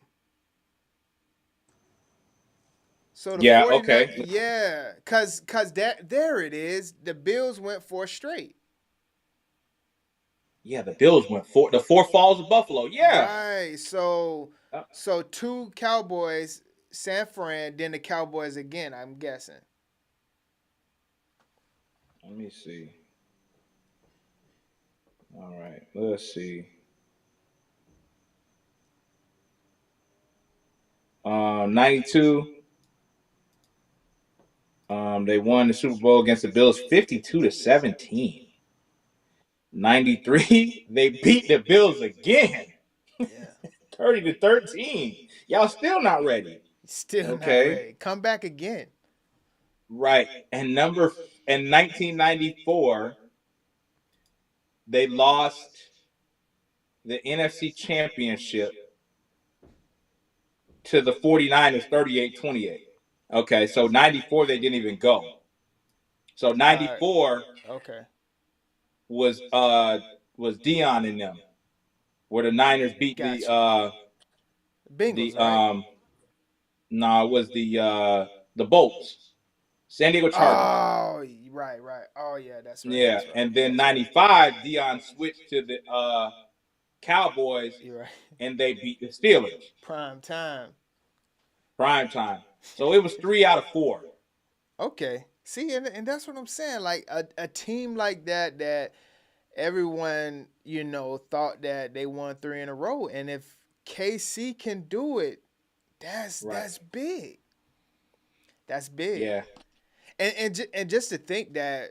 So the Yeah. 49 Okay. yeah, cuz that there it is. The Bills went four straight. Yeah, the Bills went the four falls of Buffalo. Yeah. Right. So Uh, so two Cowboys, San Fran, then the Cowboys again, I'm guessing. Let me see. All right. Let's see. 92. They won the Super Bowl against the Bills 52-17. 93, they beat the Bills again. Yeah. 30-13. Y'all still not ready. Still not Okay. ready. Come back again. Right. And in 1994, they lost the NFC Championship to the 49ers 38-28. Okay, so 94 they didn't even go. So 94 Okay. was Dion in them, where the Niners beat Gotcha. the Bengals, right? no, it was the Bolts, San Diego Chargers. Oh, right, right. Oh, yeah, that's right. Yeah, That's right. and then That's right. 95 Dion switched to the Cowboys, You're right. and they beat the Steelers. Prime time. Prime time. So it was 3 out of 4. Okay. See, and that's what I'm saying. Like a team like that everyone, thought that they won three in a row. And if KC can do it, that's big. That's big. Yeah. And just to think that,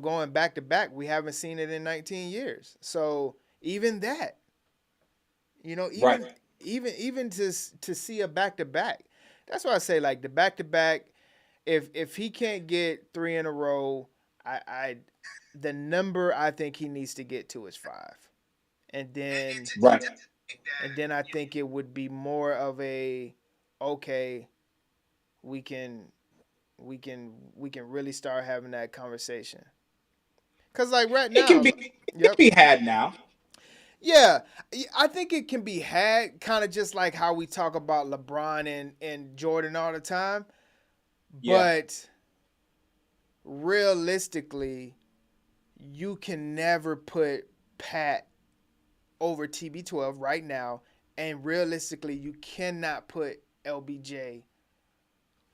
going back to back, we haven't seen it in 19 years. So even that, Right. even to see a back to back. That's why I say like the back to back. If he can't get three in a row, the number I think he needs to get to is 5, and then Right. I think it would be more of a okay, we can really start having that conversation. Cause like right now, It can be had now. yeah, I think it can be had kind of just like how we talk about LeBron and Jordan all the time. Yeah. But realistically, you can never put Pat over TB12 right now. And realistically, you cannot put LBJ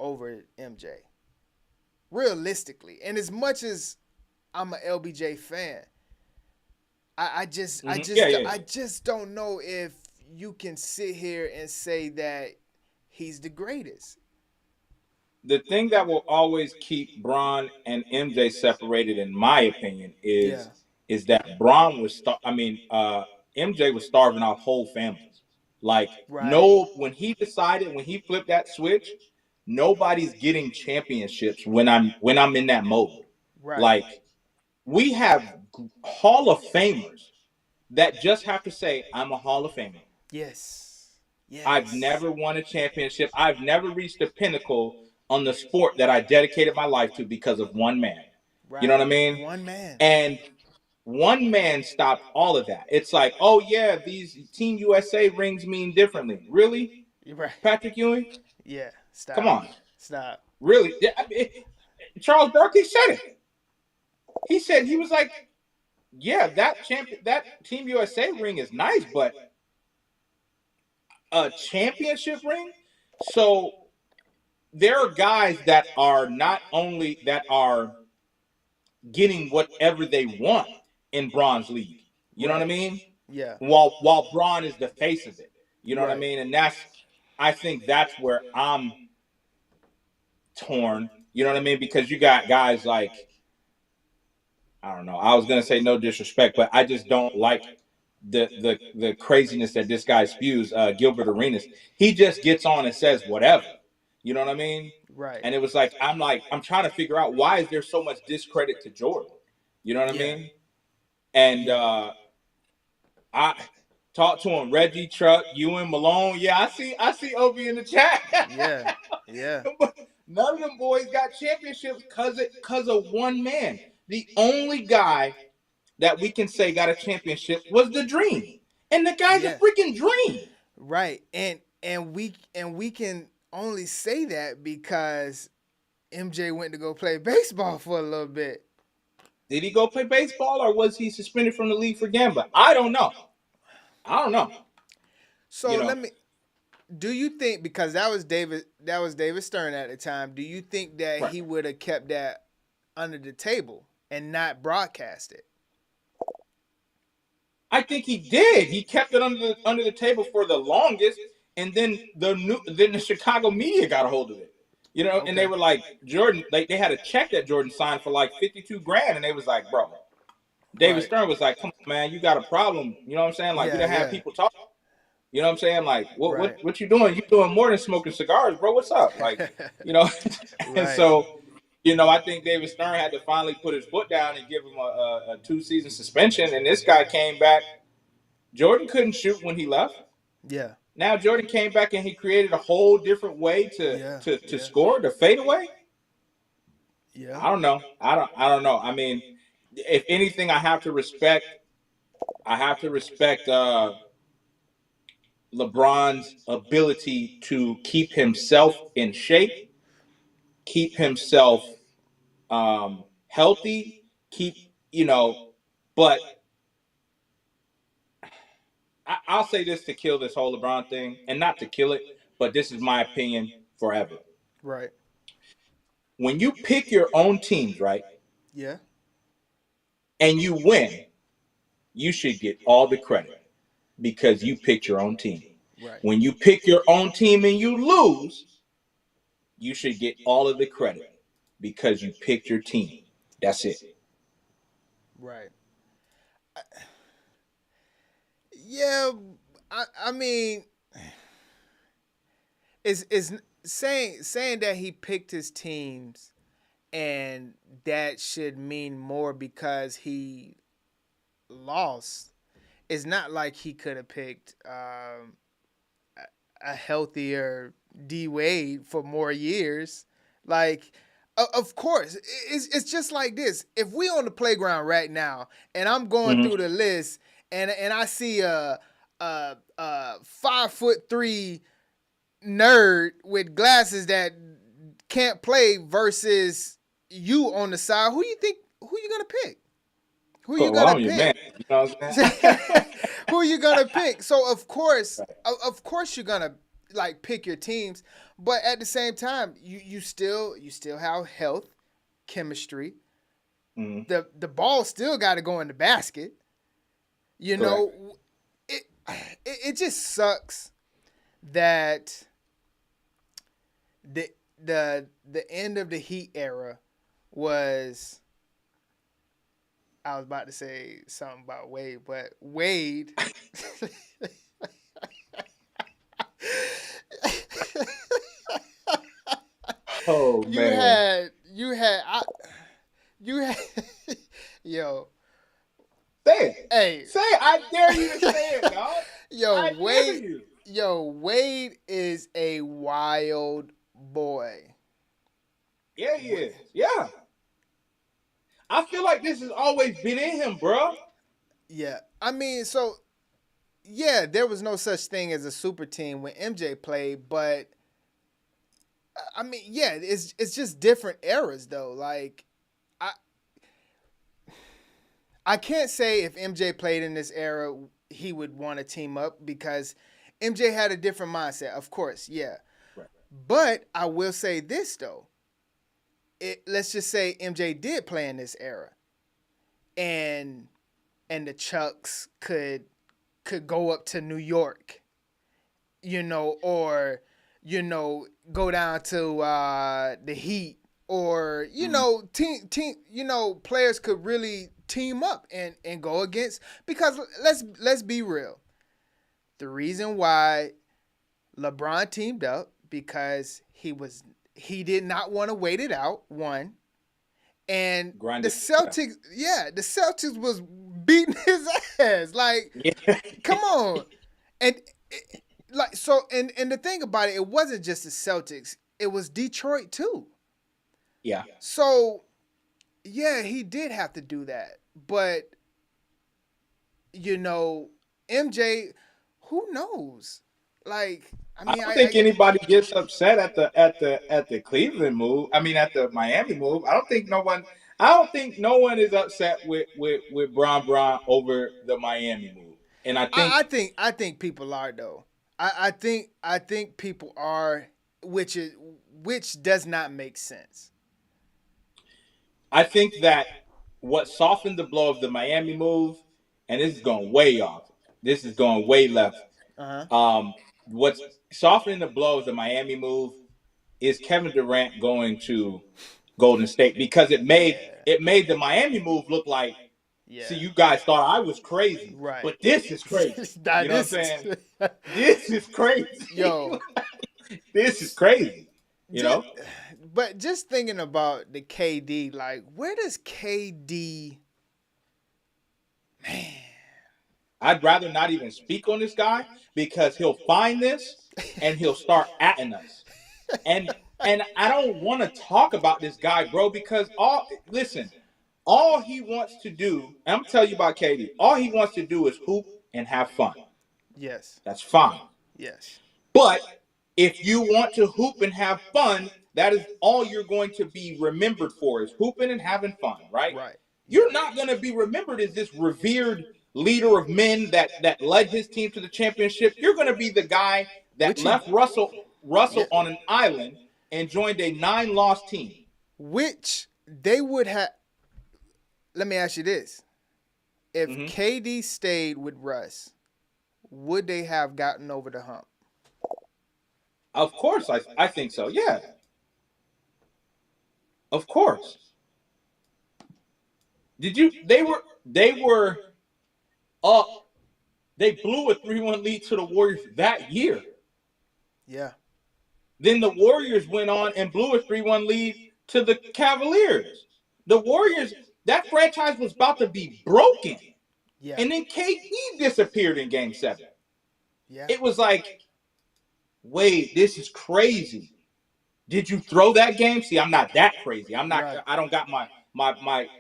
over MJ. Realistically. And as much as I'm an LBJ fan, I just don't know if you can sit here and say that he's the greatest. The thing that will always keep Bron and MJ separated, in my opinion, is that Bron was MJ was starving off whole families. Like Right. when he flipped that switch, nobody's getting championships when I'm in that mode. Right. Like we have Hall of Famers that just have to say, I'm a Hall of Famer. Yes. Yes. I've never won a championship. I've never reached the pinnacle on the sport that I dedicated my life to because of one man. Right. You know what I mean? One man. And One man stopped all of that. It's like, oh yeah, these Team USA rings mean differently. Really, You're right. Patrick Ewing? Yeah. Stop. Come on, Stop. really? Yeah, I mean, Charles Barkley said it. He said he was like, yeah, that Team USA ring is nice, but a championship ring. So there are guys that are not only that are getting whatever they want in Braun's league. You know what I mean? Yeah. While Braun is the face of it. You know what I Right. mean? And I think that's where I'm torn. You know what I mean? Because you got guys like, I don't know. I was gonna say no disrespect, but I just don't like the craziness that this guy spews. Gilbert Arenas, he just gets on and says whatever. You know what I mean? Right. And it was like I'm trying to figure out why is there so much discredit to Jordan. You know what I mean? And I talked to him, Reggie, Truck, Ewan, Malone. Yeah, I see Obi in the chat. Yeah. But none of them boys got championships because of one man. The only guy that we can say got a championship was the Dream, and the guy's a freaking Dream. Right. And we can only say that because MJ went to go play baseball for a little bit. Did he go play baseball, or was he suspended from the league for gambling? I don't know. So do you think, because that was David Stern at the time, do you think that he would have kept that under the table and not broadcast it? I think he did. He kept it under the table for the longest, and then the Chicago media got a hold of it. You know, and they were like, Jordan, they had a check that Jordan signed for like $52,000, and they was like, bro. David Stern was like, come on, man, you got a problem. You know what I'm saying? Like, you don't have people talk. You know what I'm saying? Like, what you doing? You doing more than smoking cigars, bro. What's up? Like, you know. And so, you know, I think David Stern had to finally put his foot down and give him a 2-season suspension. And this guy came back. Jordan couldn't shoot when he left. Yeah. Now Jordan came back and he created a whole different way to score, to fade away. Yeah. I don't know. I don't know. I mean, if anything, I have to respect LeBron's ability to keep himself in shape, keep himself healthy, but I'll say this to kill this whole LeBron thing, and not to kill it, but this is my opinion forever. Right. When you pick your own teams, right? Yeah. And you win, you should get all the credit because you picked your own team. Right. When you pick your own team and you lose, you should get all of the credit because you picked your team. That's it. Right. Yeah, I mean, is saying that he picked his teams and that should mean more because he lost. It's not like he could have picked a healthier D Wade for more years. Like, of course, it's just like this. If we on the playground right now and I'm going through the list and I see a 5'3" nerd with glasses that can't play versus you on the side, who you gonna pick? Who you gonna pick? Man, you know what I'm saying? Who you gonna pick? So of course you're gonna like pick your teams, but at the same time, you still have health, chemistry. The ball still got to go in the basket. You know, it just sucks that the end of the Heat era was. I was about to say something about Wade, but Wade. Oh man! You had. Yo. Say it. Hey. Say it. I dare you to say it, dog. Wade is a wild boy. Yeah, he is. Yeah. I feel like this has always been in him, bro. Yeah. I mean, so yeah, there was no such thing as a super team when MJ played, but I mean, yeah, it's just different eras though. Like I I can't say if MJ played in this era he would want to team up because MJ had a different mindset. Of course, yeah. Right. But I will say this though. Let's just say MJ did play in this era. And the Chucks could go up to New York, or go down to the Heat, or team, players could really team up and go against, because let's be real. The reason why LeBron teamed up because he did not want to wait it out, one. And the Celtics, the Celtics was beating his ass. Like, come on. And the thing about it, it wasn't just the Celtics. It was Detroit too. Yeah. So, yeah, he did have to do that. But, MJ, who knows? Like, I don't think anybody gets upset at the Cleveland move. I mean, at the Miami move. I don't think no one is upset with Bron over the Miami move. And I think people are though. I think people are, which does not make sense. I think that what softened the blow of the Miami move, and this is going way off. This is going way left. What's softening the blow of the Miami move is Kevin Durant going to Golden State, because it made the Miami move look like, see, you guys thought I was crazy, right? But this is crazy. You know what I'm saying? This is crazy. Yo, this is crazy. You know? But just thinking about the KD, like, where does KD, man? I'd rather not even speak on this guy, because he'll find this and he'll start atting us. And I don't want to talk about this guy, bro, because all he wants to do, and I'm telling you about KD, all he wants to do is hoop and have fun. Yes. That's fine. Yes. But if you want to hoop and have fun, that is all you're going to be remembered for, is hooping and having fun, right? Right. You're not going to be remembered as this revered leader of men that led his team to the championship. You're going to be the guy that left Russell on an island and joined a 9-loss team. Which they would have. Let me ask you this. If KD stayed with Russ, would they have gotten over the hump? Of course, I think so, yeah. Of course. They were up. They blew a 3-1 lead to the Warriors that year. Yeah. Then the Warriors went on and blew a 3-1 lead to the Cavaliers. The Warriors, that franchise was about to be broken. Yeah. And then KD disappeared in Game 7. Yeah. It was like, wait, this is crazy. Did you throw that game? See, I'm not that crazy. I'm not. Right. I don't got my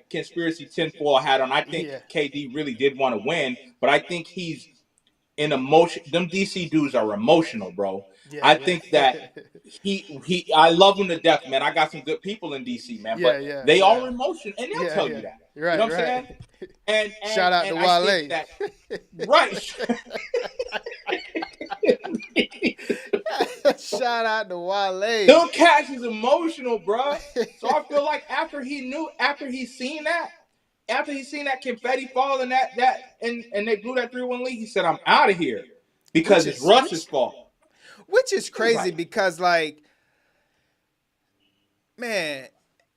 conspiracy tinfoil hat on. I think KD really did want to win, but I think he's in emotion. Them DC dudes are emotional, bro. Yeah, I think that I love him to death, man. I got some good people in DC, man, but they are emotional, and they'll tell you that. Right, you know what I'm saying? And shout out to Wale. Right. Shout out to Wale. Them cats is emotional, bro. So I feel like after he seen that confetti fall and and they blew that 3-1 lead, he said, "I'm out of here," because it's Russ's fault. Which is crazy because, like, man,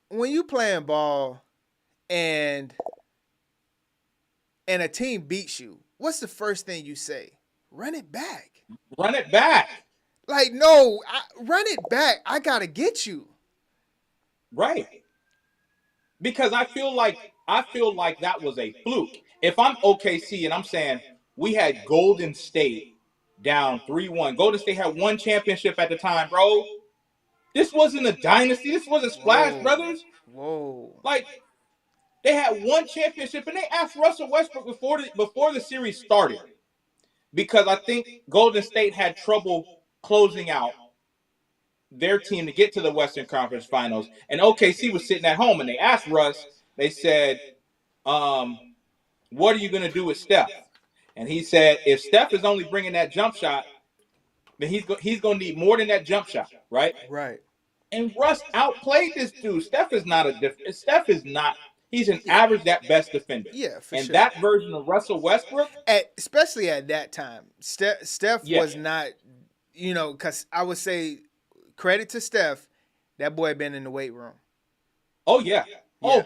when you playing ball and a team beats you, what's the first thing you say? Run it back. Run it back. Like, no, run it back. I got to get you. Right. Because I feel like that was a fluke. If I'm OKC and I'm saying we had Golden State down 3-1. Golden State had one championship at the time, bro. This wasn't a dynasty. This wasn't Splash Brothers. Whoa. Like, They had one championship, and they asked Russell Westbrook before the series started, because I think Golden State had trouble closing out their team to get to the Western Conference Finals, and OKC was sitting at home, and they asked Russ. They said, "What are you going to do with Steph?" And he said, "If Steph is only bringing that jump shot, then he's going to need more than that jump shot, right?" Right. And Russ outplayed this dude. Steph is not. He's an average at best defender. Yeah, for and sure. that version of Russell Westbrook, Especially at that time, Steph Yeah. was not, because I would say credit to Steph, that boy been in the weight room. oh yeah, Yeah.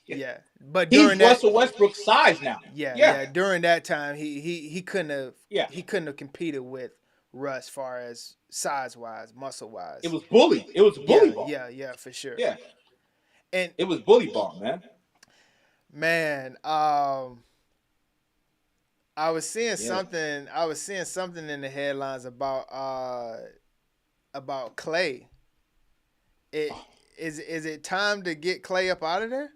Yeah. But He's during that, Russell Westbrook's size now. yeah, during that time, he couldn't have, Yeah. he couldn't have competed with Russ, far as size wise, muscle wise. It was bully. It was bully ball. Yeah, for sure. Yeah. And It was bully ball, man. man, I was seeing something. I was seeing something in the headlines about Clay. Is it time to get Clay up out of there?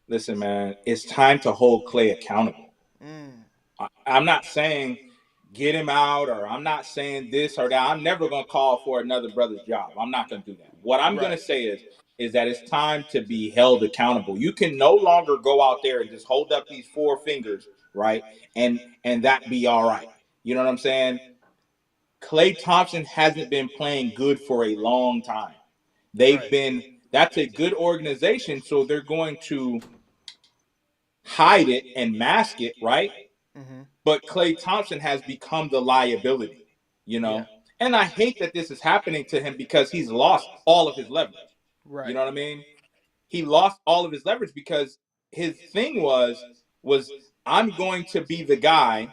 Listen, man, it's time to hold Clay accountable. I'm not saying get him out, or I'm not saying this or that. I'm never going to call for another brother's job. I'm not going to do that. What I'm going to say is that it's time to be held accountable. You can no longer go out there and just hold up these four fingers, right? And that be all right. You know what I'm saying? Klay Thompson hasn't been playing good for a long time. That's a good organization, so they're going to hide it and mask it, right? But Klay Thompson has become the liability, Yeah. And I hate that this is happening to him, because he's lost all of his leverage. Right. You know what I mean? He lost all of his leverage because his thing was I'm going to be the guy.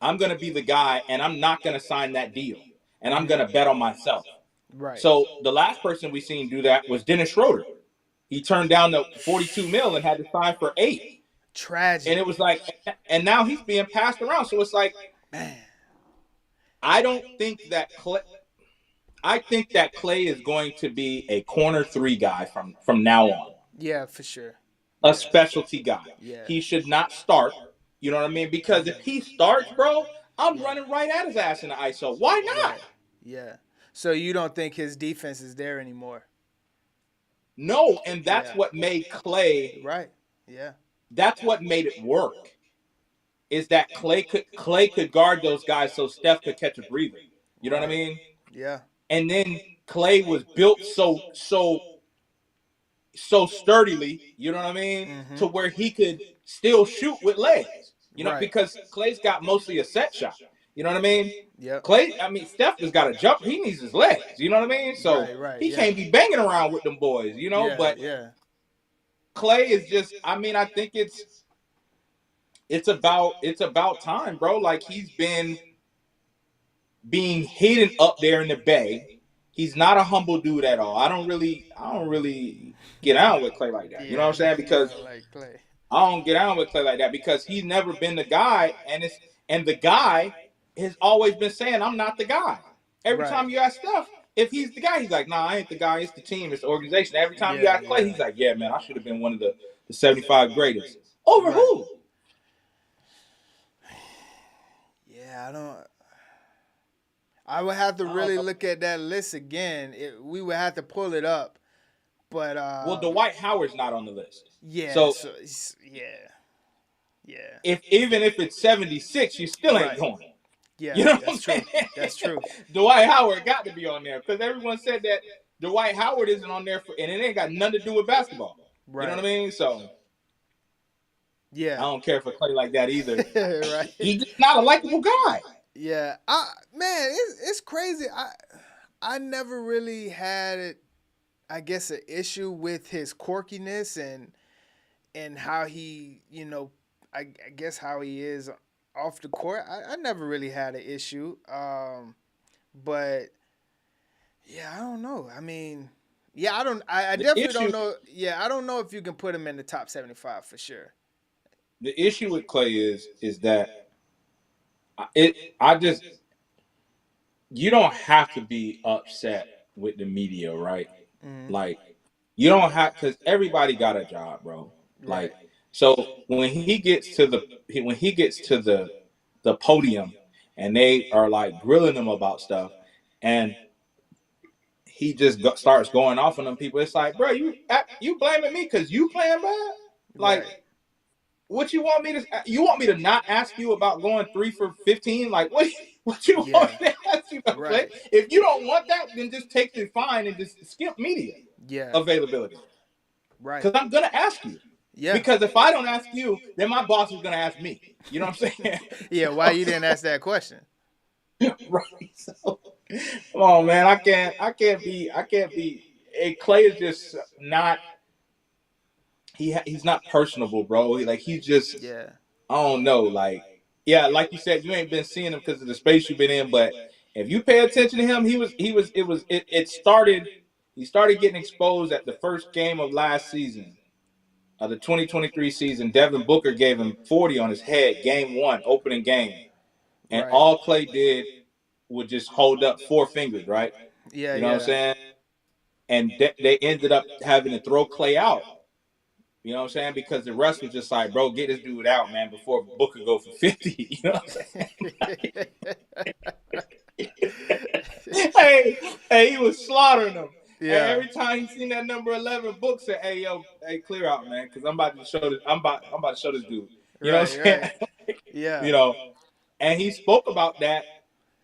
I'm going to be the guy, and I'm not going to sign that deal. And I'm going to bet on myself. Right. So the last person we seen do that was Dennis Schroeder. He turned down the $42 million and had to sign for $8 million. Tragic. And it was like, and now he's being passed around. So it's like, Man. I think that Klay is going to be a corner 3 guy from now on. Yeah, for sure. A specialty guy. Yeah. He should not start. You know what I mean? Because if he starts, bro, I'm running right at his ass in the ISO. Why not? Yeah. So you don't think his defense is there anymore? No, and that's what made Klay. Right. Yeah. That's what made it work. Is that Klay could guard those guys so Steph could catch a breather. You know what I mean? Yeah. And then Klay was built so sturdily, you know what I mean, to where he could still shoot with legs. Because Klay's got mostly a set shot. You know what I mean? Yeah. Steph has got to jump. He needs his legs. You know what I mean? So he can't be banging around with them boys, but Klay is just, I think it's about time, bro. Like, he's been being hidden up there in the Bay. He's not a humble dude at all. I don't really get out with Klay like that. You know what I'm saying? Because I don't get out with Klay like that, because he's never been the guy, and the guy has always been saying, I'm not the guy. Every time you ask Steph if he's the guy, he's like, nah, I ain't the guy. It's the team. It's the organization. Every time you ask Klay, he's like, yeah, man, I should have been one of the 75 greatest. Over who? Yeah, I would have to really look at that list again. We would have to pull it up. But well, Dwight Howard's not on the list. Yeah. So yeah. Even if it's 76, you still ain't going. Yeah, you know what that's I'm true. saying? That's true. Dwight Howard got to be on there, because everyone said that Dwight Howard isn't on there, and it ain't got nothing to do with basketball. Right. You know what I mean? So yeah, I don't care for Klay like that either. Right. He's just not a likable guy. Yeah, man, it's crazy. I never really had, I guess, an issue with his quirkiness and how he, I guess how he is off the court. I never really had an issue. But yeah, I don't know. I definitely don't know. Yeah, I don't know if you can put him in the top 75 for sure. The issue with Klay is that you don't have to be upset with the media, right? Like, You don't have, because everybody got a job, bro. Right. Like, so when he gets to the podium and they are like grilling him about stuff, and he just starts going off on them people. It's like, bro, you blaming me because you playing bad? Like, Right. what you want me to? You want me to not ask you about going 3 for 15? Like, what you want Yeah. me to ask you about? Right. If you don't want that, then just take the fine and just skip media Yeah. availability. Right. Because I'm gonna ask you. Yeah. Because if I don't ask you, then my boss is gonna ask me. You know what I'm saying? Yeah. Why you didn't ask that question? Right. So, come on, man. I can't be. And Clay is just not. He's not personable, bro. He's just. Yeah. I don't know. Like, yeah, like you said, you ain't been seeing him because of the space you've been in. But if you pay attention to him, it started. He started getting exposed at the first game of last season, of the 2023 season. Devin Booker gave him 40 on his head, game 1, opening game, and Right. all Clay did would just hold up 4 fingers, right? Yeah. You know what I'm Yeah. saying? And they ended up having to throw Clay out. You know what I'm saying? Because the rest was just like, bro, get this dude out, man, before Booker go for 50. You know what I'm saying? hey, he was slaughtering them. Yeah. And every time he seen that number 11, Book said, "Hey, yo, hey, clear out, man, because I'm about to show this. I'm about to show this dude." You know what I'm saying? Right. Yeah. You know, and he spoke about that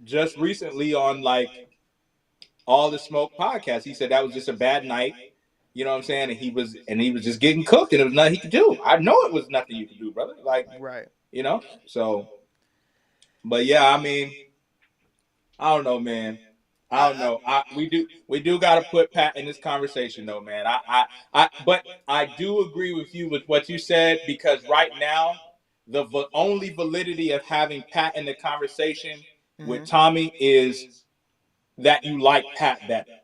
just recently on like All the Smoke podcast. He said that was just a bad night. You know what I'm saying? And he was just getting cooked, and there was nothing he could do. I know it was nothing you could do, brother. Like, Right. you know. So, but yeah, I mean, I don't know, man. I don't know. We do got to put Pat in this conversation, though, man. But I do agree with you with what you said, because right now the only validity of having Pat in the conversation with Tommy is that you like Pat better,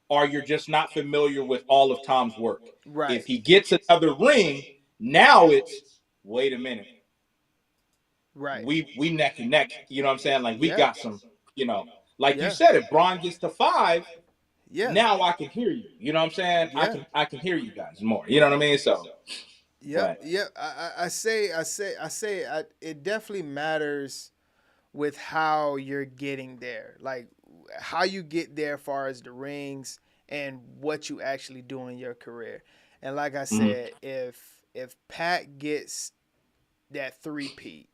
or you're just not familiar with all of Tom's work. Right. If he gets another ring, now it's, wait a minute. Right. We neck and neck. You know what I'm saying? Like, we Yeah. got some, you know, like Yeah. you said, if Braun gets to 5, Yeah. now I can hear you. You know what I'm saying? Yeah. I can hear you guys more. You know what I mean? So, Yep. but- Yep. I say it definitely matters with how you're getting there, like how you get there as far as the rings and what you actually do in your career. And like I said, if Pat gets that 3-peat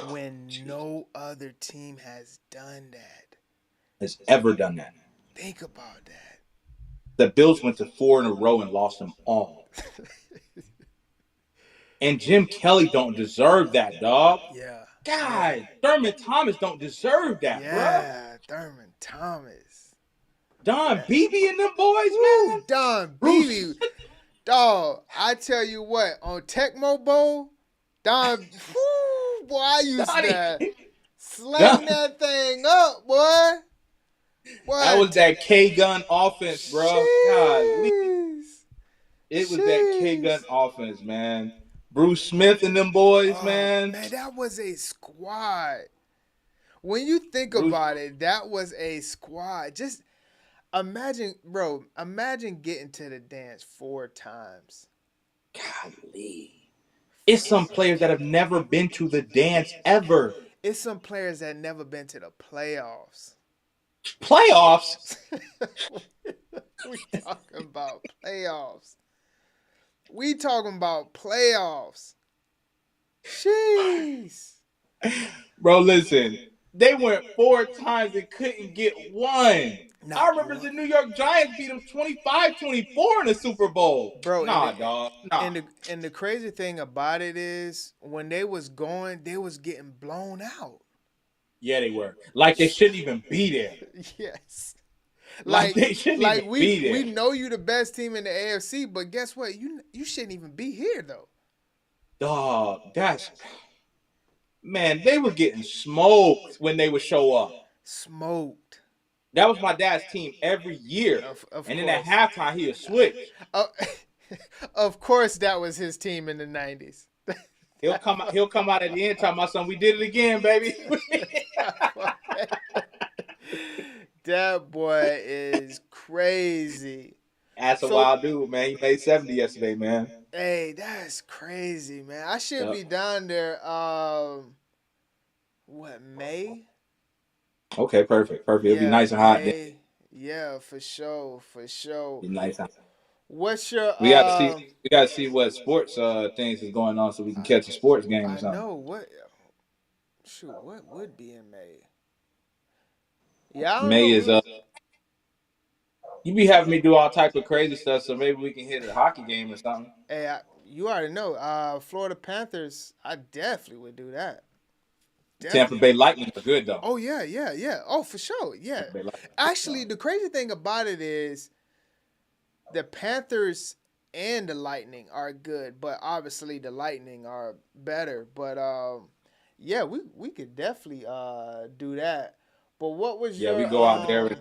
when no other team has done that, has ever done that. think about that. The Bills went to 4 in a row and lost them all. And Jim Kelly don't deserve that, dog. Yeah. God, Thurman Thomas don't deserve that, bro. Yeah, Thurman Thomas. Don Beebe and them boys, man. Don Beebe. Dog, I tell you what, on Tecmo Bowl, Don, boy, I used to slang that thing up, boy. That was that K-gun offense, bro. God, it was that K-gun offense, man. Bruce Smith and them boys, man. Man, that was a squad. When you think about it, that was a squad. Just imagine, bro, getting to the dance 4 times. Golly. It's some players that have never been to the dance ever. It's some players that never been to the playoffs. Playoffs? We talking about playoffs. We talking about playoffs. Jeez. Bro, listen. They went 4 times and couldn't get one. I remember the New York Giants beat them 25-24 in the Super Bowl. Bro, dog. Nah. And the crazy thing about it is, when they was going, they was getting blown out. Yeah, they were. Like they shouldn't even be there. Yes. Like they shouldn't even be there. We know you the best team in the AFC, but guess what? You shouldn't even be here, though. Dog, man, they were getting smoked when they would show up. Smoked. That was my dad's team every year. Of and then course. at halftime, he would switch. Of course, that was his team in the 90s. He'll come out at the end talking about something. We did it again, baby. That boy is crazy. That's a So, wild dude, man. He made 70 yesterday, man. hey, that's crazy, man. I should Yep. be down there. What, May? Okay, perfect. It'll be Yeah, nice and hot then. May. Yeah, for sure, for sure. Be nice and hot. What's your We got to see. We got to see what sports things is going on, so we can catch a sports game or I something. know what. Shoot, what would be in May? Yeah, I don't May is know. You be having me do all type of crazy stuff, so maybe we can hit a hockey game or something. Hey, you already know. Florida Panthers. I definitely would do that. Tampa Bay Lightning are good though. Oh yeah, yeah, yeah. Oh, for sure. Yeah. Actually, the crazy thing about it is the Panthers and the Lightning are good, but obviously the Lightning are better. But yeah, we could definitely do that. But what was your we go out there and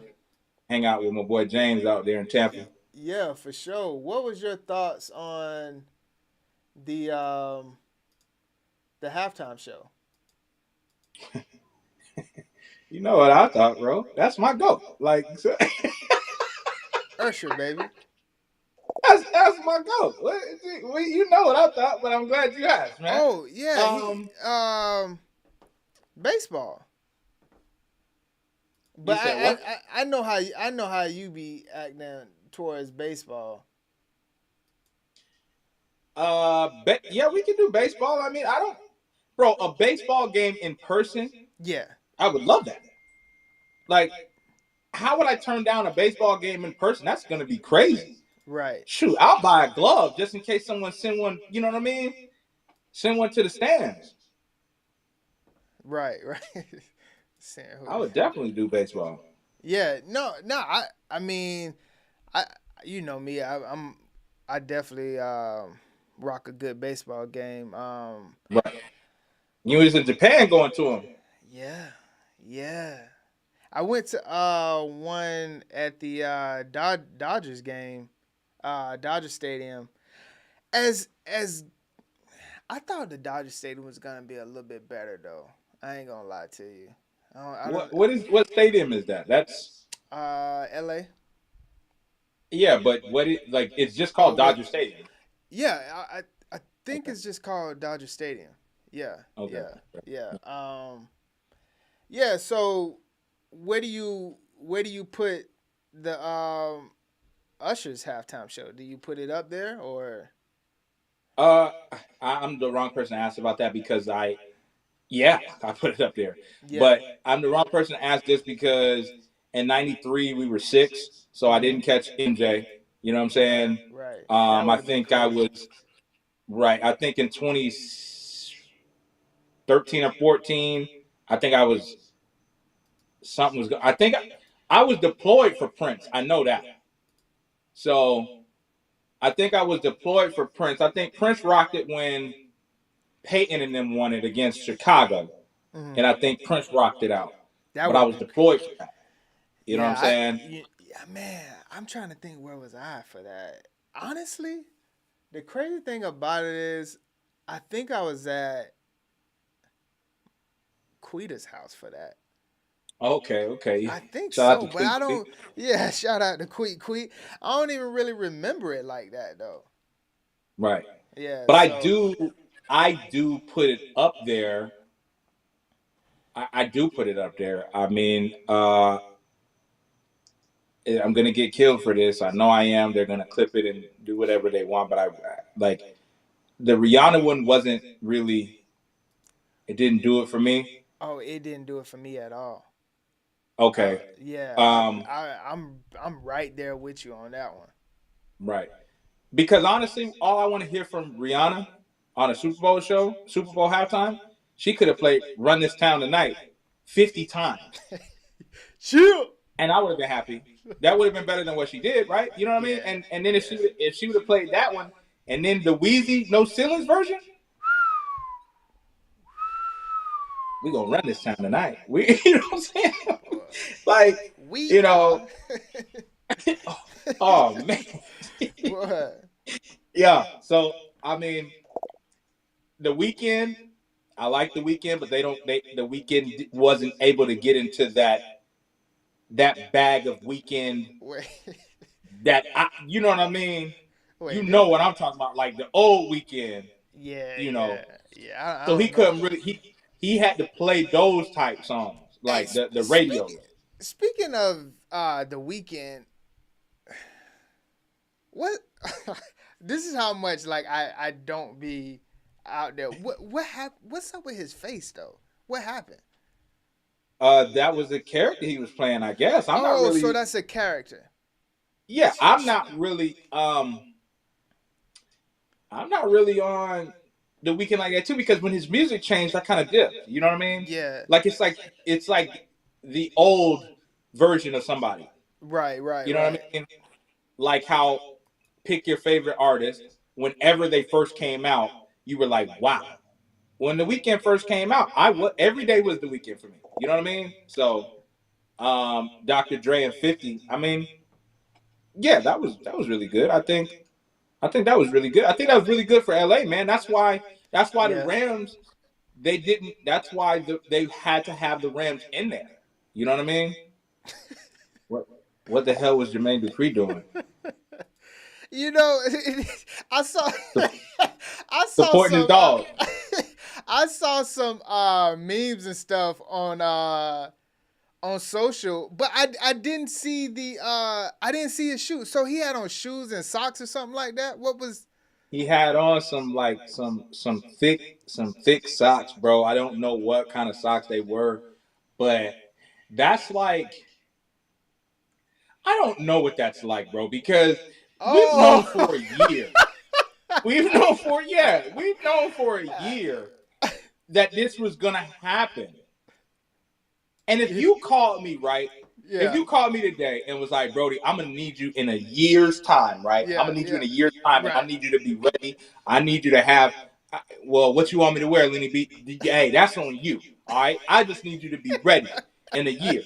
hang out with my boy James out there in Tampa. Yeah, for sure. What was your thoughts on the halftime show? You know what I thought, bro? That's my goat. Like Usher, baby. That's my goat. You know what I thought, but I'm glad you asked, man. Oh yeah, baseball. But I know how you be acting towards baseball. Yeah, we can do baseball. I mean, bro, a baseball game in person. Yeah, I would love that. Like, how would I turn down a baseball game in person? That's gonna be crazy. Right. Shoot, I'll buy a glove just in case someone send one. You know what I mean? Send one to the stands. Right. I would definitely do baseball. Yeah. No. I mean, you know me. I definitely rock a good baseball game. Right. You was in Japan going to them. Yeah. I went to one at the Dodgers game, Dodger Stadium. As I thought the Dodger Stadium was gonna be a little bit better though. I ain't gonna lie to you. What stadium is that? That's L.A. Yeah, but it's just called Dodger Stadium. Yeah, I think it's just called Dodger Stadium. Yeah. Okay. Yeah. Yeah. So, where do you put the Usher's halftime show? Do you put it up there or? I'm the wrong person to ask about that because I put it up there. Yeah. But I'm the wrong person to ask just because in '93 we were 6, so I didn't catch MJ. You know what I'm saying? Right. I think I was right. I think in 2013 or 14, I think I was something was. I think I was deployed for Prince. I know that. So I think I was deployed for Prince. I think Prince rocked it when Peyton and them won it against Chicago. Mm-hmm. And I think Prince rocked it out. But I was deployed for that. You know what I'm saying? Man, I'm trying to think where was I for that. Honestly, the crazy thing about it is I think I was at Quita's house for that. Okay. I think so, but I don't. Yeah, shout out to Queet. I don't even really remember it like that though. Right. Yeah. But I do put it up there. I do put it up there. I mean, I'm gonna get killed for this. I know I am. They're gonna clip it and do whatever they want. But I like the Rihanna one wasn't really. It didn't do it for me. Oh, it didn't do it for me at all. Okay. Yeah. I'm right there with you on that one. Right. Because honestly, all I want to hear from Rihanna on a Super Bowl show, Super Bowl halftime, she could have played "Run This Town Tonight" 50 times. Chill. And I would have been happy. That would have been better than what she did, right? You know what I mean? And then if she would have played that one, and then the Wheezy No Ceilings version, we gonna run this town tonight. You know what I'm saying? Like, you know. Oh man. What? Yeah. So I mean, the Weeknd, I like the Weeknd, but the Weeknd wasn't able to get into that bag of Weeknd you know what I mean? Wait, You know what I'm talking about, like the old Weeknd, yeah, you know. yeah. I So he don't know. couldn't really he had to play those type songs, Hey, like the radio. speaking of the weekend, what? This is how much like I don't be out there. What happened? What's up with his face though? What happened? That was the character he was playing, I guess. I'm not Oh, really. so that's a character. Yeah, I'm not really. I'm not really on the Weeknd like that too, because when his music changed, I kind of dipped. You know what I mean? Yeah. Like it's like the old version of somebody. Right. You know what I mean? Like how pick your favorite artist. Whenever they first came out, you were like, wow. When the Weeknd first came out, every day was the Weeknd for me. You know what I mean? So, Dr. Dre and 50. I mean, yeah, that was really good. I think that was really good. I think that was really good for LA, man. That's why the Rams they didn't. That's why they had to have the Rams in there. You know what I mean? What the hell was Jermaine Dupri doing? You know, I saw Supporting his dog. I saw some memes and stuff on social, but I didn't see his shoes. So he had on shoes and socks or something like that. What was he had on? Some thick socks, bro. I don't know what kind of socks they were, but that's like, I don't know what that's like, bro, because we've known for a year. We've known for a year that this was gonna happen. And if you called me, right? Yeah. If you called me today and was like, Brody, I'm gonna need you in a year's time, right? Yeah, I'm gonna need you in a year's time, and I need you to be ready. I need you to have, well, what you want me to wear, Lenny B? Hey, that's on you. All right. I just need you to be ready in a year.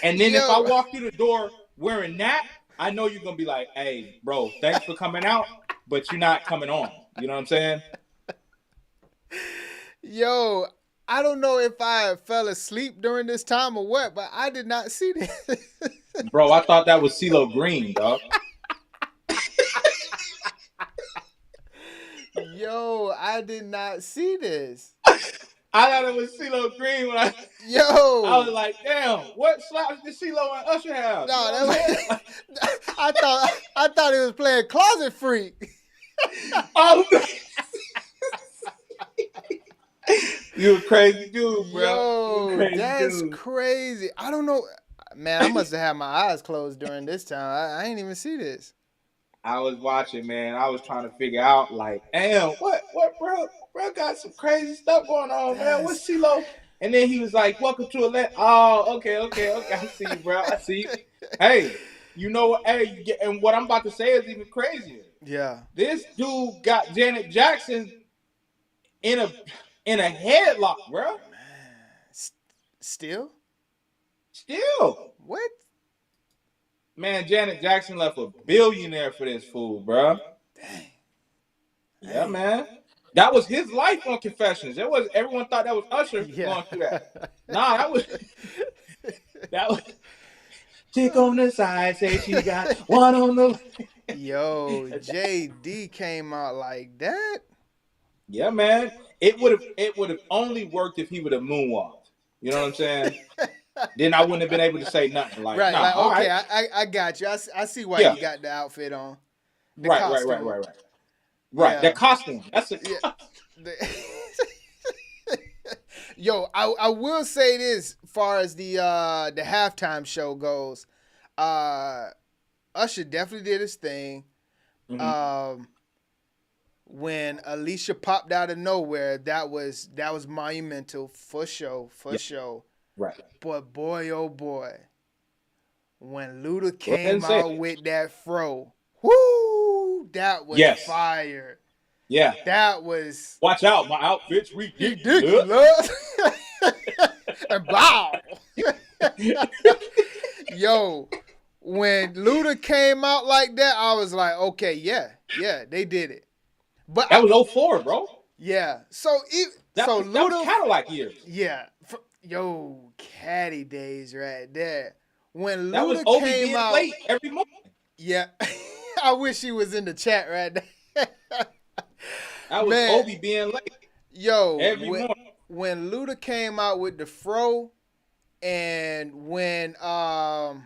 And then if I walk through the door wearing that, I know you're gonna be like, hey, bro, thanks for coming out, but you're not coming on. You know what I'm saying? Yo, I don't know if I fell asleep during this time or what, but I did not see this. Bro, I thought that was CeeLo Green, dog. Yo, I did not see this. I thought it was CeeLo Green when I was like, damn, what slaps did CeeLo and Usher have? No, that was, I thought he was playing Closet Freak. Oh, you a crazy dude, bro. Yo, that's crazy. I don't know. Man, I must have had my eyes closed during this time. I ain't even see this. I was watching, man. I was trying to figure out, like, damn, what, bro? Bro got some crazy stuff going on, man. What's CeeLo? And then he was like, welcome to Atlanta. Oh, okay. I see you, bro. I see you. Hey, you know what? Hey, and what I'm about to say is even crazier. Yeah. This dude got Janet Jackson in a headlock, bro. Man. Still? What? Man, Janet Jackson left a billionaire for this fool, bro. Dang. Yeah, man. That was his life on Confessions. Everyone thought that was Usher going through that. Nah, that was chick on the side, say she got one on the. Yo, JD came out like that. Yeah, man. It would have only worked if he would have moonwalked. You know what I'm saying? Then I wouldn't have been able to say nothing. Like, right, nah, like, okay, right. I got you. I see why you got the outfit on. Right. Right, the costume. That's it. Yeah. Yo, I will say this, as far as the halftime show goes, Usher definitely did his thing. Mm-hmm. When Alicia popped out of nowhere, that was monumental for sure. Right. But boy, oh boy, when Luda came out with that fro, woo, that was fire. Yeah. That was. Watch out, my outfit's ridiculous. And bow. Yo, when Luda came out like that, I was like, okay, yeah, they did it. But that was 2004, bro. Yeah. So Luda, that was Cadillac years. Yeah. Yo, Caddy days right there. When that Luda was came out late every month. Yeah. I wish he was in the chat right now. That was Man. Obi being late Yo, every morning. when Luda came out with the fro, and when Lil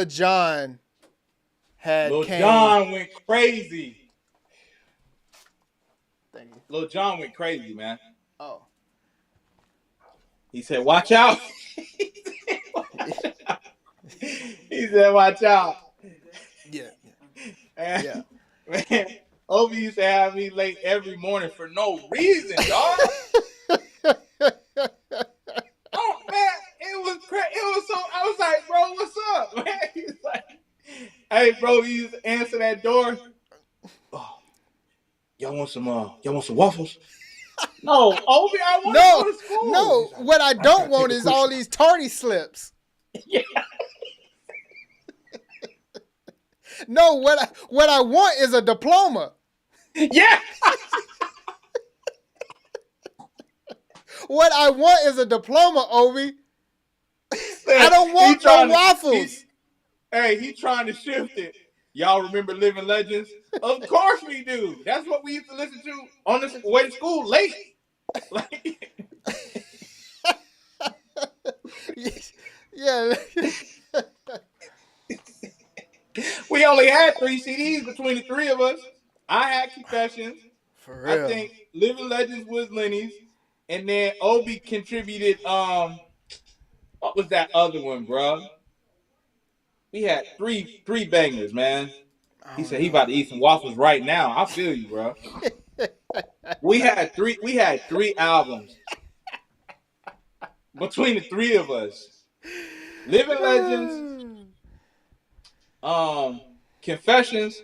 Jon Lil came. Jon went crazy. Thank you. Lil Jon went crazy, man. Oh. He said, "Watch out." He said, "Watch out." Yeah. And, Yeah. man, Obi used to have me late every morning for no reason, dog. Oh man, it was crazy. It was so. I was like, "Bro, what's up, man?" He was like, "Hey, bro," he used to answer that door. Oh, y'all want some waffles? No, Obi, I want to go to school. No, Like, what I don't want is all these tardy slips. Yeah. No, what I want is a diploma. Yeah. What I want is a diploma, Obi. I don't want no waffles. He trying to shift it. Y'all remember Living Legends? Of course we do. That's what we used to listen to on the way to school late. Like, yeah. we only had 3 CDs between the 3 of us. I had Confessions. For real. I think Living Legends was Lenny's. And then Obi contributed, what was that other one, bro? We had three bangers, man. He said he about to eat some waffles right now. I feel you, bro. We had 3 albums between the 3 of us. Living Legends, Confessions,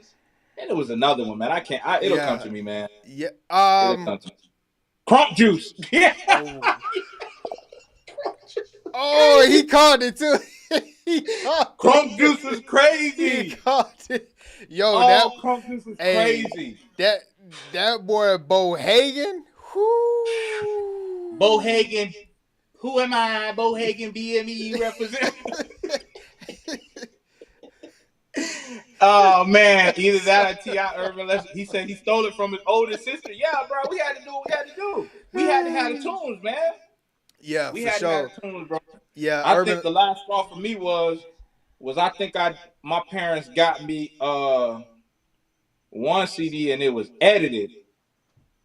and it was another one, man. It'll come to me, man. Yeah. It'll come to me. Crump Juice. Yeah. Oh, he called it too. Crump Juice was crazy. He called it. Yo, Crump Juice was crazy. That boy Bo Hagen. Whoo. Bo Hagen. Who am I? Bo Hagen, BME represent. Oh man, either that or T.I. Urban Legend. He said he stole it from his older sister. Yeah, bro, we had to do what we had to do. We had to have the tunes, man. Yeah, we for had sure. to have the tunes, bro. Yeah, I think the last straw for me was I think my parents got me one CD and it was edited,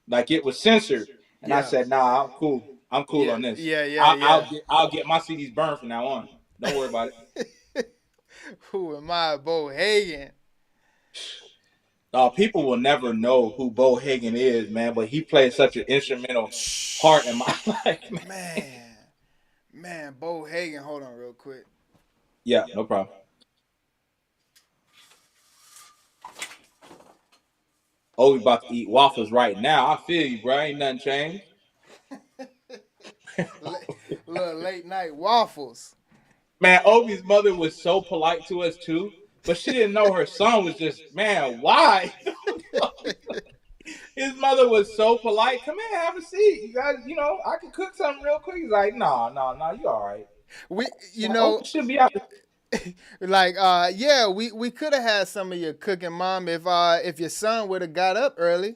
like it was censored, and I said, "Nah, I'm cool. I'm cool on this. I'll get my CDs burned from now on. Don't worry about it." Who am I, Bo Hagen? People will never know who Bo Hagen is, man, but he played such an instrumental part in my life, man, Bo Hagen. Hold on, real quick. Yeah, no problem. Oh, we about to eat waffles right now. I feel you, bro. Ain't nothing changed. Little late night waffles. Man, Obi's mother was so polite to us too, but she didn't know her son was just, man, why? His mother was so polite. Come in, have a seat. You guys, I can cook something real quick. He's like, no, you all right. Should be out. Like, we could have had some of your cooking, Mom, if your son would have got up early.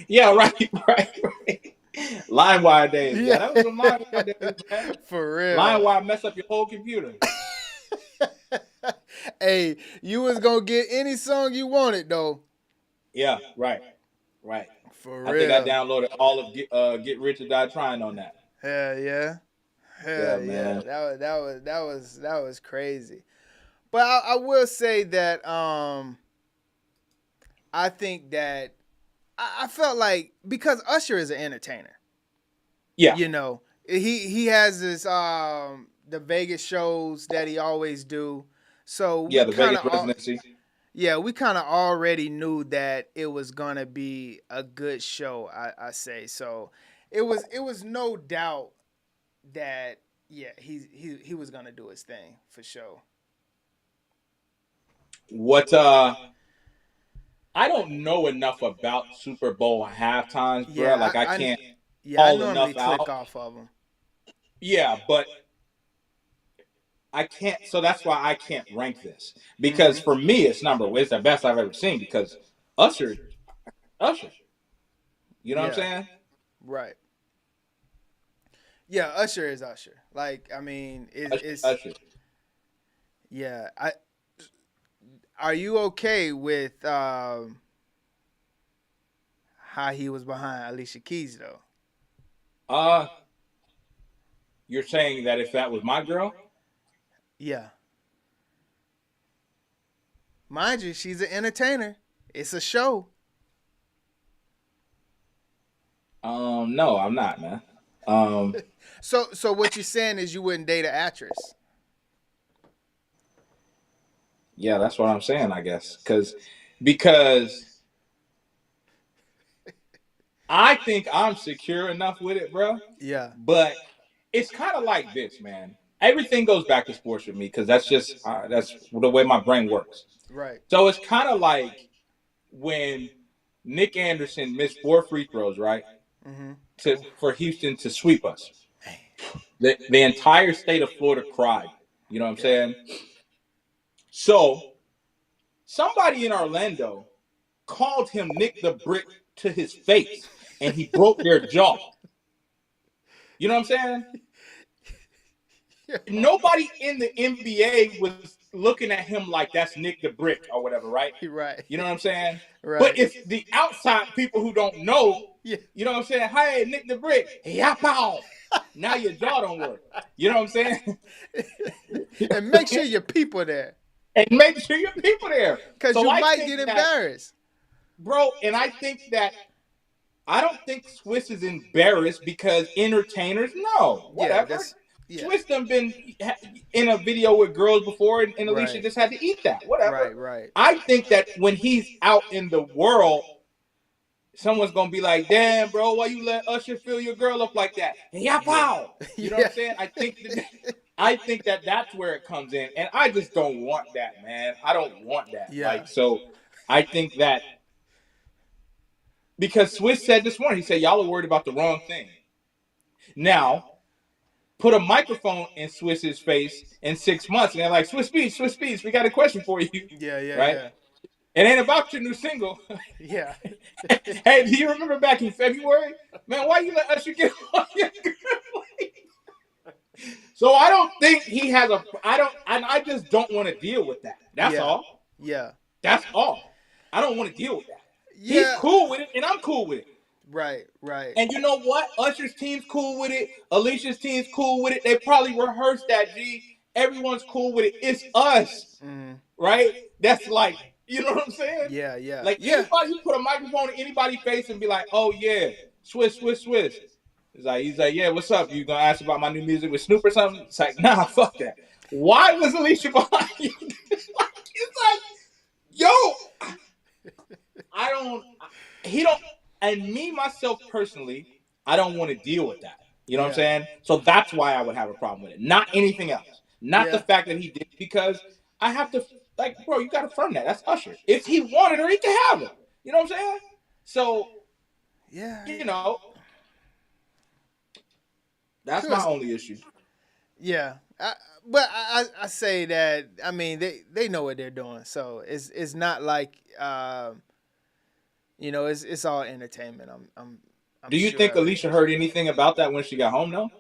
Yeah, right. LimeWire days. Yeah, that was some LimeWire days, man. For real. LimeWire mess up your whole computer. Hey, you was gonna get any song you wanted though. Yeah, right. For real. I think I downloaded all of Get Rich or Die Trying on that. Hell yeah. Man. That was crazy. But I will say that I think that I felt like, because Usher is an entertainer. Yeah. He has this the Vegas shows that he always do. So the Vegas residency. We kind of already knew that it was gonna be a good show. I say so. It was no doubt that he was gonna do his thing for sure. What I don't know enough about Super Bowl halftimes, bro. I can't. I normally click off of them. Yeah, but I can't. So that's why I can't rank this because Mm-hmm. for me, it's it's the best I've ever seen because Usher, Usher. You know what I'm Yeah. saying? Right. Yeah. Usher is Usher. Like, I mean, it's Usher. yeah. Are you okay with how he was behind Alicia Keys though? Uh, you're saying that if that was my girl, Yeah. Mind you, she's an entertainer. It's a show. no, I'm not, man. Um, So what you're saying is you wouldn't date an actress? yeah, that's what I'm saying, I guess, because I think I'm secure enough with it, bro. Yeah. But it's kind of like this, man. Everything goes back to sports with me because that's the way my brain works. Right. So it's kind of like when Nick Anderson missed 4 free throws, right? Mm-hmm. For Houston to sweep us. The entire state of Florida cried. You know what I'm Yeah. saying? So somebody in Orlando called him Nick the Brick to his face, and he broke their jaw. You know what I'm saying? Nobody in the NBA was looking at him like that's Nick the Brick or whatever, right? Right. You know what I'm saying? Right. But it's the outside people who don't know. Yeah. You know what I'm saying? Hey, Nick the Brick. Hey, pow. Now your jaw don't work. You know what I'm saying? And make sure your people there, And make sure your people there. because So you I might think get that, embarrassed. bro, and I don't think Swiss is embarrassed because entertainers, no, whatever. Yeah. Swiss done been in a video with girls before, and Alicia Right. just had to eat that, whatever. Right. I think that when he's out in the world, someone's gonna be like, "Damn, bro, why you let Usher fill your girl up like that?" And pow. You know what I'm saying? I think that that's where it comes in, and I just don't want that, man. I don't want that. Yeah. Like, so I think that because Swiss said this morning, he said, "Y'all are worried about the wrong thing." Now, put a microphone in Swiss's face in 6 months, and they're like, Swiss Beats, we got a question for you. Yeah. Right? It ain't about your new single. Yeah. Hey, do you remember back in February? Man, why you let Usher get on your girl? So I don't think he has I just don't want to deal with that. That's all. Yeah. That's all. I don't want to deal with that. Yeah. He's cool with it, and I'm cool with it. Right. And you know what? Usher's team's cool with it. Alicia's team's cool with it. They probably rehearsed that, G. Everyone's cool with it. It's us. Mm-hmm. Right? That's like, you know what I'm saying? Yeah. Like, anybody, you put a microphone in anybody's face and be like, "Oh, yeah, Swiss. He's like, "Yeah, what's up? You gonna ask about my new music with Snoop or something?" It's like, nah, fuck that. Why was Alicia behind you? It's like, yo, and me, myself, personally, I don't want to deal with that. You know what I'm saying? So that's why I would have a problem with it. Not anything else. Not the fact that he did, because I have to, like, bro, you got to affirm that. That's Usher. If he wanted her, he could have her. You know what I'm saying? So, you know, that's my only issue. Yeah. But I say that, I mean, they know what they're doing. So it's not like, you know, it's all entertainment. I'm Do you think Alicia heard anything about that when she got home, though?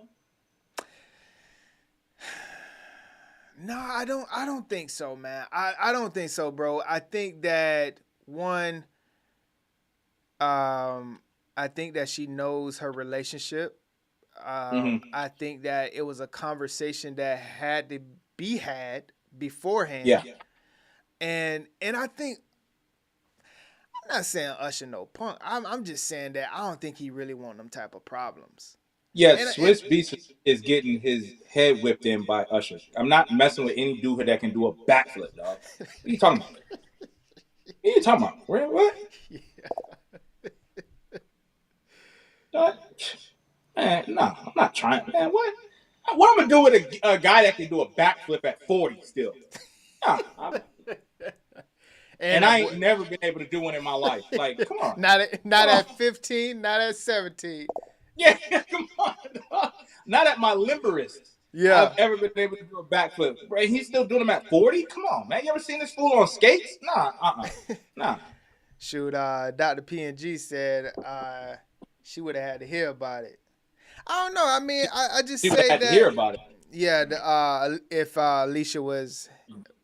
No, I don't think so, man. I don't think so, bro. I think that one, I think that she knows her relationship. I think that it was a conversation that had to be had beforehand. Yeah. And I think, I'm not saying Usher no punk. I'm just saying that I don't think he really want them type of problems. Yeah, Swiss Beats is getting his head whipped in by Usher. I'm not messing with any dude that can do a backflip, dog. What are you talking about? What? Yeah. Man, no, I'm not trying. Man, what? What I'm gonna do with a guy that can do a backflip at 40 still? Nah, and I ain't never been able to do one in my life. Like, come on. Not at 15, not at 17. Yeah, come on, dog. Not at my limberest. Yeah. I've ever been able to do a backflip. Bro, he's still doing them at 40? Come on, man. You ever seen this fool on skates? Nah. Shoot, Dr. P&G said she would have had to hear about it. I don't know. I mean, I just She would say have had that. to hear about it. Yeah, if Alicia was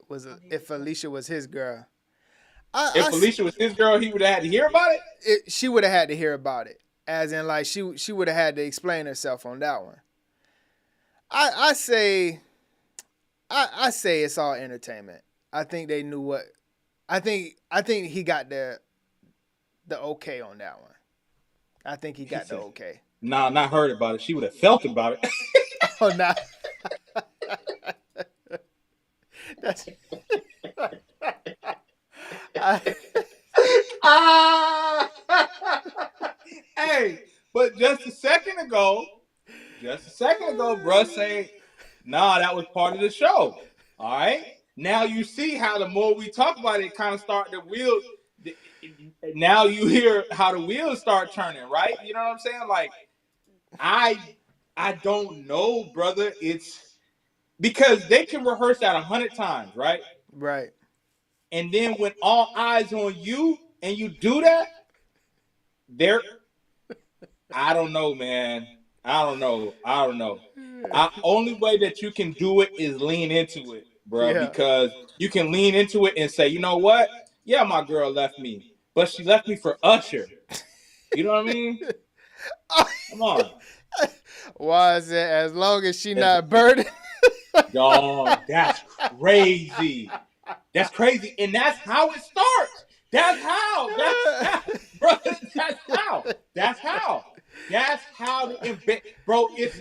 his girl. If Alicia was his girl, he would have had to hear about it? She would have had to hear about it. As in, like, she would have had to explain herself on that one. I say it's all entertainment. I think they knew what. I think he got the okay on that one. I think he got the okay. Nah, not heard about it. She would have felt about it. Oh, nah. That's. Hey, but just a second ago, bruh saying, nah, that was part of the show. All right? Now you see how the more we talk about it, kind of start the wheel. Now you hear how the wheels start turning, right? You know what I'm saying? Like, I don't know, brother. It's because they can rehearse that 100 times, right? Right. And then when all eyes on you and you do that, I don't know, man. I don't know. Only way that you can do it is lean into it, bro. Yeah. Because you can lean into it and say, you know what? Yeah, my girl left me, but she left me for Usher. You know what I mean? Come on. Why is it as long as she not burdened? Dog, that's crazy. That's crazy. And that's how it starts. That's how. Brother, that's how. That's how to embed. Bro, it's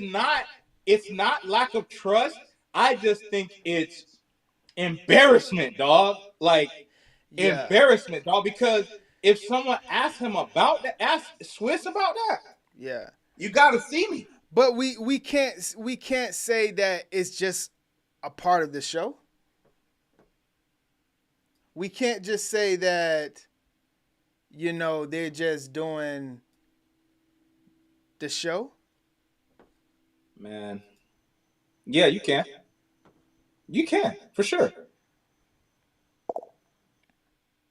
not lack of trust. I just think it's embarrassment, dog. Like, embarrassment, dog. Because if someone asks him about that, ask Swiss about that. Yeah. You gotta see me. But we can't say that it's just a part of the show. We can't just say that, you know, they're just doing the show. Man. Yeah, you can. You can, for sure.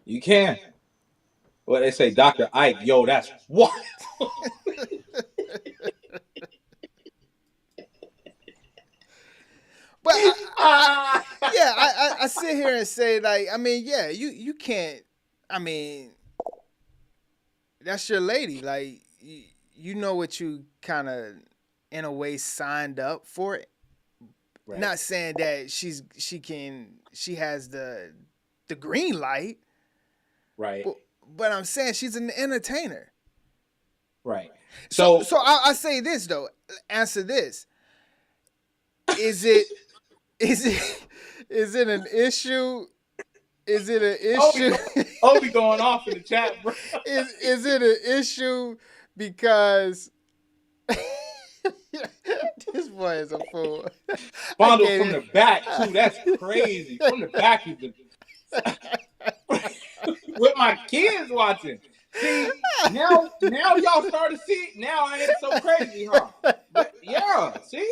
You can. Well, they say Dr. Ike, yo, that's what? But I sit here and say, like, I mean, yeah, you can't. I mean, that's your lady. Like, you know what you kind of, in a way, signed up for it. Right. Not saying that she has the green light. Right. But I'm saying she's an entertainer. Right. So I say this though. Answer this. Is it an issue? Is it an issue? Obi going off in the chat, bro. Is it an issue because this boy is a fool. Fondle from the back too. That's crazy. From the back, you could. With my kids watching. See, now y'all start to see it. Now I ain't so crazy, huh? But, yeah, see?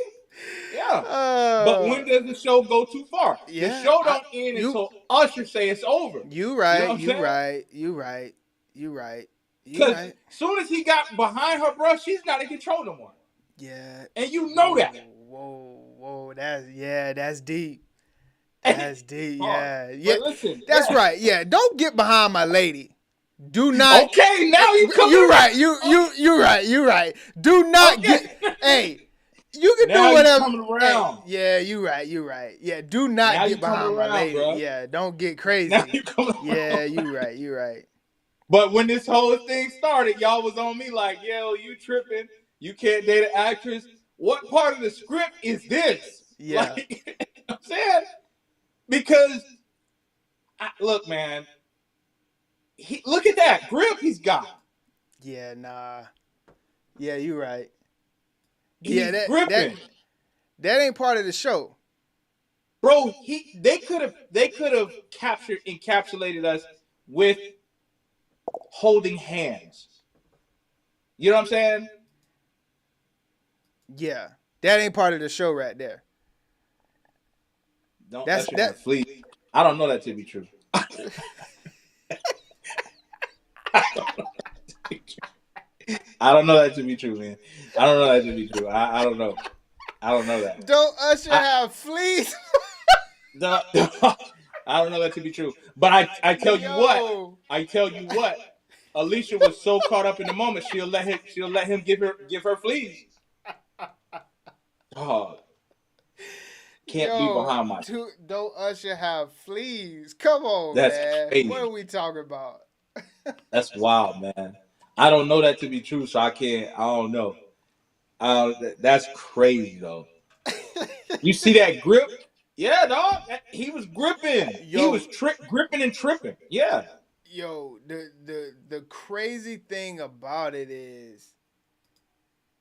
Yeah. But when does the show go too far? Yeah, the show don't end until Usher say it's over. You right. Because as soon as he got behind her, bro, she's not in control no more. Yeah. And you know that. Whoa. That's deep. That's deep. Yeah. Listen, that's right. Yeah. Don't get behind my lady. Do not. Okay, now you come. You're right. You're right. Do not get. Hey, you can now do whatever. Coming around. Hey, yeah, you're right. Yeah, do not now get behind my lady. Bro. Yeah, don't get crazy. Now you coming around. Yeah, you're right. But when this whole thing started, y'all was on me like, yo, you tripping. You can't date an actress. What part of the script is this? Yeah. Like, you know what I'm saying? Because, look, man. Look at that grip he's got. Yeah, nah. Yeah, you're right. He's gripping. That ain't part of the show. Bro, they could have encapsulated us with holding hands. You know what I'm saying? Yeah, that ain't part of the show right there. Don't That's Usher that. have fleas. I don't know that to be true. I don't know that to be true, man. I don't know that to be true. I don't know. I don't know that. Don't Usher have fleas? No, I don't know that to be true. But I tell you what. I tell you what. Alicia was so caught up in the moment, she'll let him give her fleas. Dog. Can't be behind my. Don't Usher have fleas? Come on, That's man. crazy. What are we talking about? That's wild, man. I don't know that to be true, so I can't. I don't know. That's crazy, though. You see that grip? Yeah, dog. He was gripping. He was gripping and tripping. Yeah. Yo, the crazy thing about it is,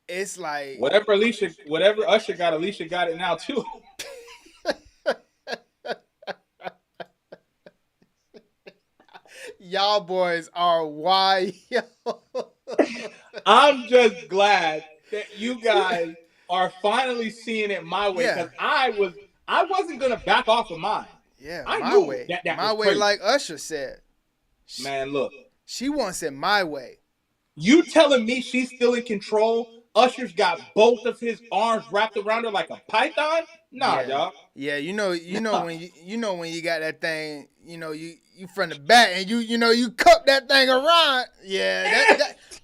it's like whatever Usher got, Alicia got it now too. Y'all boys are wild. I'm just glad that you guys are finally seeing it my way, because I wasn't gonna back off of mine. Yeah, I my knew way. That my was way, crazy. like Usher said. Man, look. She wants it my way. You telling me she's still in control? Usher's got both of his arms wrapped around her like a python? Nah, dog. Yeah, you know when you got that thing, you from the back and you cup that thing around. Yeah,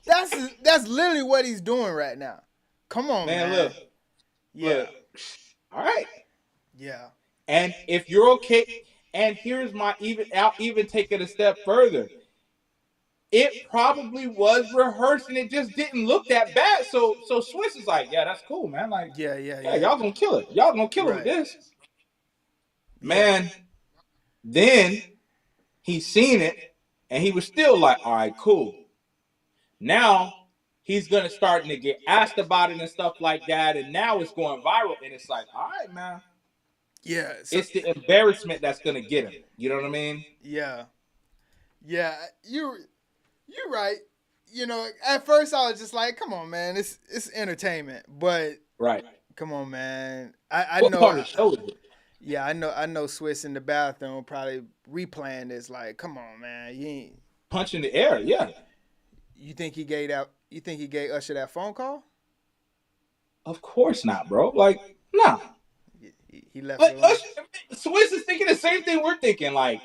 that's literally what he's doing right now. Come on, man. Look. Yeah. Look. All right. Yeah. And if you're okay, and here's I'll even take it a step further. It probably was rehearsed and it just didn't look that bad. So Swiss is like, yeah, that's cool, man. Like, yeah, y'all gonna kill it. Y'all gonna kill it with this. Man, then he seen it and he was still like, all right, cool. Now he's gonna start to get asked about it and stuff like that, and now it's going viral, and it's like, all right, man. Yeah. It's the embarrassment that's gonna get him. You know what I mean? Yeah. Yeah. You're right. At first I was just like, come on, man, it's entertainment. But come on, man. I know part of the show is it? Yeah, I know Swiss in the bathroom probably replaying this like, come on, man. You ain't punch in the air, yeah. You think he gave Usher that phone call? Of course not, bro. Like, nah. He left. Like, Swiss is thinking the same thing we're thinking, like,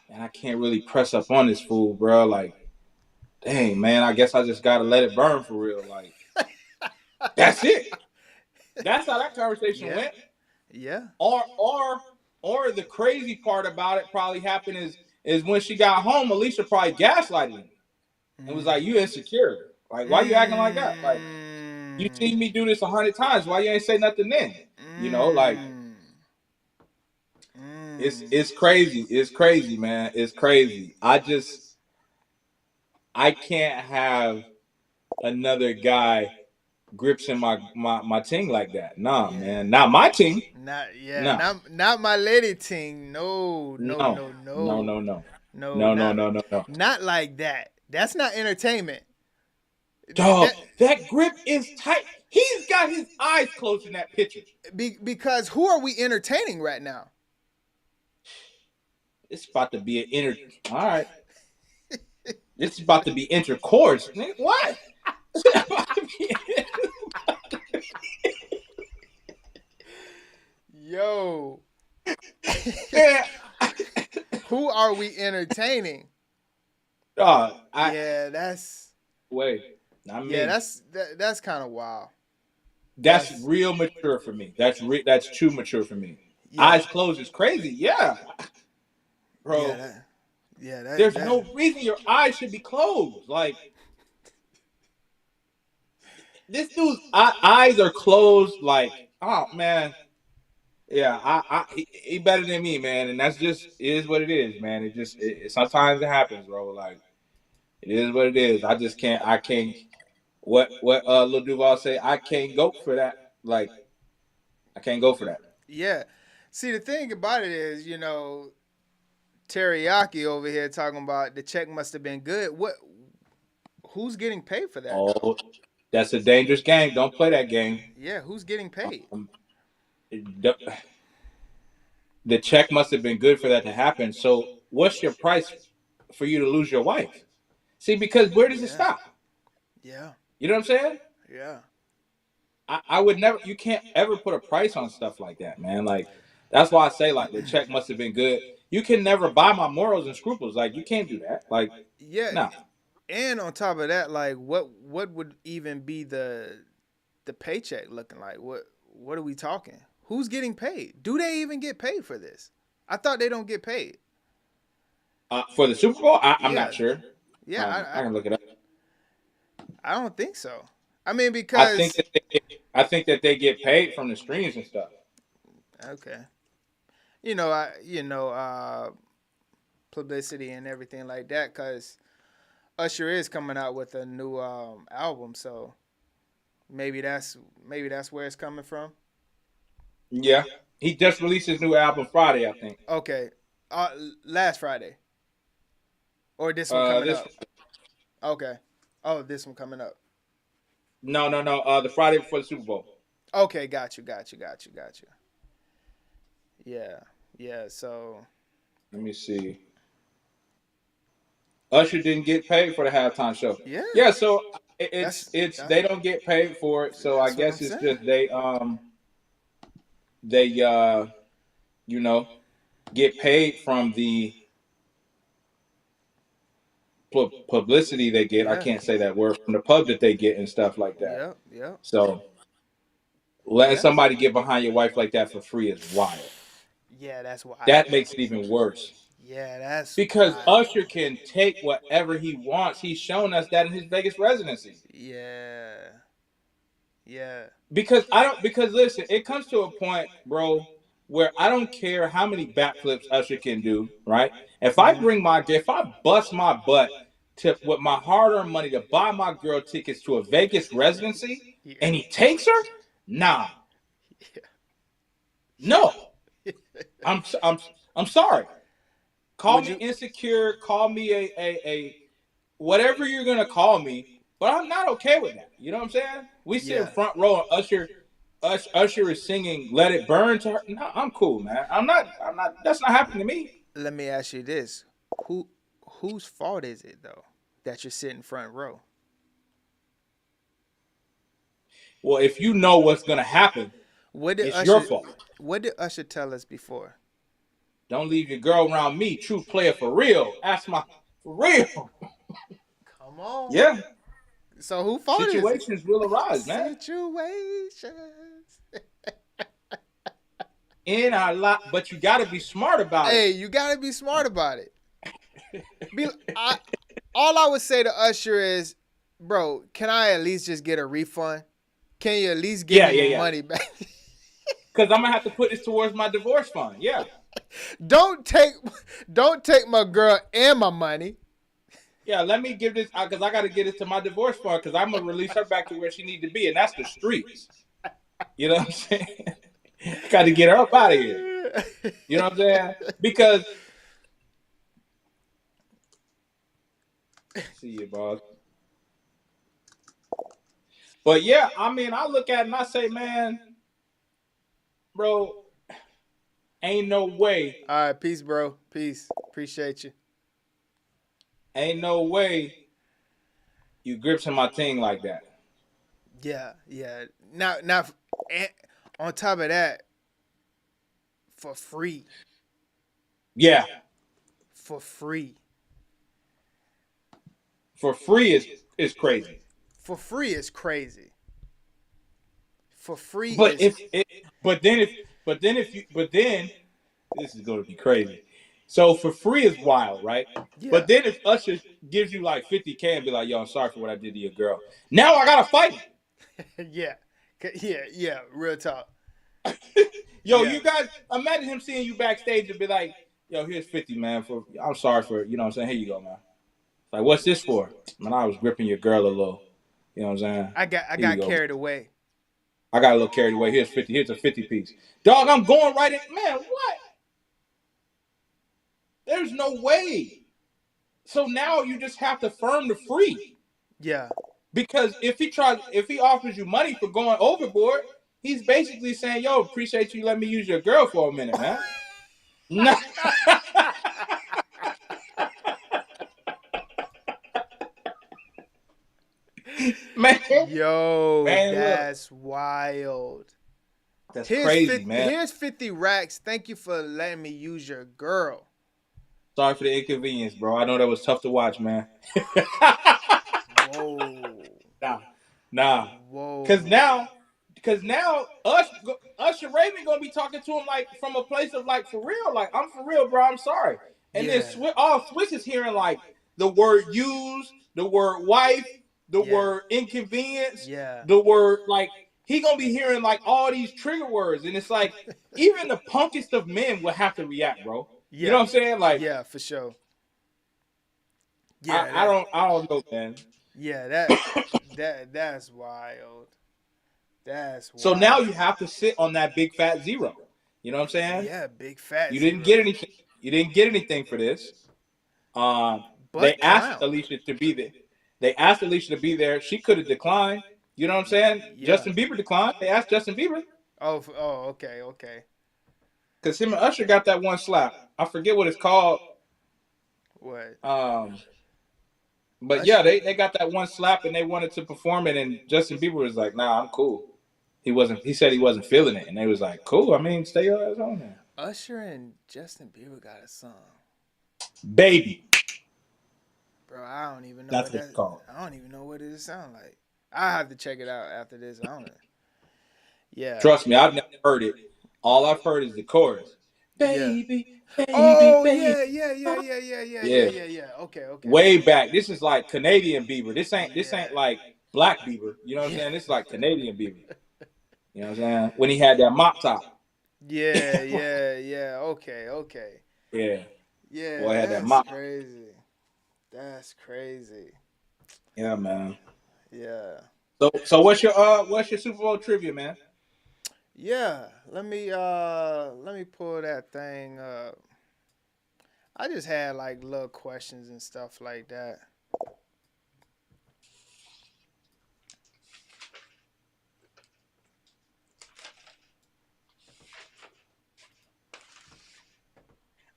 man, I can't really press up on this fool, bro. Like, dang, man, I guess I just gotta let it burn for real. Like, that's it. That's how that conversation went. Yeah. Or the crazy part about it probably happened is when she got home, Alicia probably gaslighted him. And was like, you insecure. Like, why you acting like that? Like, you seen me do this 100 times. Why you ain't say nothing then? Like, it's crazy. It's crazy, man. It's crazy. I can't have another guy grips in my ting like that. Nah, man. Not my ting. Not my lady ting. No. Not like that. That's not entertainment. Dog, that grip is tight. He's got his eyes closed in that picture. Because who are we entertaining right now? It's about to be all right. This is about to be intercourse. What? Yo. Yeah. Who are we entertaining? That's kind of wild. That's real mature for me. That's too mature for me. Yeah. Eyes closed is crazy. Yeah. Bro. There's no reason your eyes should be closed. Like, this dude's eyes are closed. Like, oh man. Yeah, he better than me, man, and that's just it is what it is, man. It sometimes it happens, bro. Like, it is what it is. I can't. What Lil Duval say? I can't go for that. Like, I can't go for that. Yeah. See, the thing about it is, Teriyaki over here talking about the check must have been good. Who's getting paid for that? That's a dangerous game. Don't play that game. Yeah, who's getting paid? The, the check must have been good for that to happen. So what's your price for you to lose your wife? See, because where does it stop? Yeah. You know what I'm saying? Yeah. I would never. You can't ever put a price on stuff like that, man. Like that's why I say like the check must have been good. You can never buy my morals and scruples. Like you can't do that. Like Yeah. no. And on top of that, like what would even be the paycheck looking like? What are we talking? Who's getting paid? Do they even get paid for this? I thought they don't get paid. For the Super Bowl, I'm Yeah. not sure. Yeah, I can look it up. I don't think so. I mean, because I think that they get paid from the streams and stuff. okay, publicity and everything like that. Because Usher is coming out with a new album, so maybe that's where it's coming from. Yeah, he just released his new album Friday, I think. Okay, last Friday, or this one coming up. Okay, oh, this one coming up. No. The Friday before the Super Bowl. Okay, got you. Yeah. So Let me see. Usher didn't get paid for the halftime show. Yeah. Yeah. So it's they don't get paid for it. So I guess it's just they get paid from the publicity they get. Yeah. I can't say that word, from the pub that they get and stuff like that. Yeah. So letting somebody get behind your wife like that for free is wild. Yeah, that's why. That makes it even worse. Yeah, that's because wild. Usher can take whatever he wants. He's shown us that in his Vegas residency. Yeah. Because listen, it comes to a point, bro, where I don't care how many backflips Usher can do, right? If I bust my butt with my hard-earned money to buy my girl tickets to a Vegas residency, and he takes her, nah, no, I'm sorry. Call me insecure. Call me a whatever you're gonna call me, but I'm not okay with that. You know what I'm saying? We sit in front row and Usher is singing "Let It Burn" to her. No, I'm cool, man. I'm not. That's not happening to me. Let me ask you this: whose fault is it though that you're sitting front row? Well, if you know what's gonna happen, it's your fault. What did Usher tell us before? Don't leave your girl around me. True player for real. Ask my for real. Come on. Yeah. So who fault is it? Situations will arise, man. Situations. In our lot, but you got to be smart about it. Hey, you got to be smart about it. All I would say to Usher is, bro, can I at least just get a refund? Can you at least give me money back? Because I'm gonna have to put this towards my divorce fund. Yeah. Don't take my girl and my money. Yeah, let me give this because I got to get it to my divorce fund because I'm gonna release her back to where she need to be, and that's the streets. You know what I'm saying? Got to get her up out of here. You know what I'm saying? Because see you, boss. But yeah, I mean, I look at it and I say, man, bro, ain't no way. All right, peace, bro. Peace. Appreciate you. Ain't no way you gripsing my thing like that. Yeah. Now, on top of that, for free. Yeah. For free. For free is crazy. For free is crazy. For free but is... But then this is going to be crazy. So for free is wild, right? Yeah. But then if Usher gives you like $50K and be like, yo, I'm sorry for what I did to your girl. Now I got to fight him. Yeah, real talk. Yo, you guys, imagine him seeing you backstage and be like, yo, here's 50, man. I'm sorry for, you know what I'm saying? Here you go, man. Like, what's this for? Man, I was gripping your girl a little. You know what I'm saying? I got carried away. I got a little carried away. Here's 50. Here's a 50 piece. Dog, I'm going right in. Man, what? There's no way. So now you just have to firm the free. Yeah. Because if he offers you money for going overboard, he's basically saying, "Yo, appreciate you letting me use your girl for a minute, man." Nah, man, Yo, man, look, that's wild. that's crazy, man. Here's 50 racks. Thank you for letting me use your girl. Sorry for the inconvenience, bro. I know that was tough to watch, man. Whoa. Nah, nah. Whoa. Cause now Usher Raven gonna be talking to him like from a place of like for real, like I'm for real, bro. I'm sorry. And then Yeah. all Swiss is hearing like the word use, the word wife, the Yeah. word inconvenience, Yeah. the word like he gonna be hearing like all these trigger words, and it's like even the punkest of men would have to react, bro. You know Yeah. what I'm saying? Like Yeah, for sure. I, Yeah, I that don't I don't know, man. yeah, that's wild. That's So now you wild. have to sit on that big fat zero. You know what I'm saying? Yeah, big fat You didn't zero. get anything. You didn't get anything for this. They But asked clown. Alicia to be there. They asked Alicia to be there. She could have declined. You know what I'm saying? Yeah. Justin Bieber declined. They asked Justin Bieber Oh, okay, okay. because him and Usher got that one slap. I forget what it's called. What? Um, but yeah, Usher. they got that one slap and they wanted to perform it, and Justin Bieber was like, "Nah, I'm cool." He wasn't. He said he wasn't feeling it, and they was like, "Cool. I mean, stay your ass on there, Usher and Justin Bieber got a song. baby." Bro, I don't even know That's what what it's that. called. I don't even know what it sound like. I have to check it out after this. I don't know. Yeah. Trust me, I've never heard it. All I've heard is the chorus. Yeah. Baby, baby, Oh baby. Yeah. yeah. Okay. Way back. This is like Canadian Bieber. This ain't Yeah. like black Bieber. You know what I'm Yeah. saying? This is like Canadian Bieber. You know what I'm saying? When he had that mop top. Yeah. Okay. Yeah. Yeah, Boy had that that's mop. crazy. That's crazy. Yeah, man. Yeah. So what's your Super Bowl trivia, man? Yeah. Let me pull that thing up. I just had like little questions and stuff like that.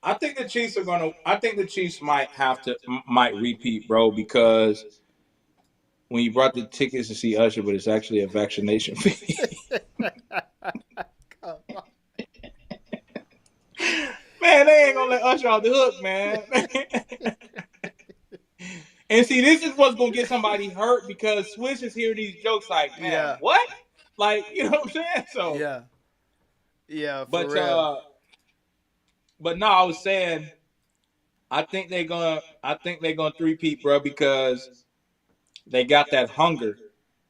I think the Chiefs might repeat, bro, because when you brought the tickets to see Usher, but it's actually a vaccination fee. Come on. Man, they ain't gonna let Usher off the hook, man. And see, this is what's gonna get somebody hurt because Swish is hearing these jokes like, man, Yeah. what? Like, you know what I'm saying? So, Yeah. Yeah, for but real. no, I was saying, I think they're gonna three-peat, bro, because they got that hunger.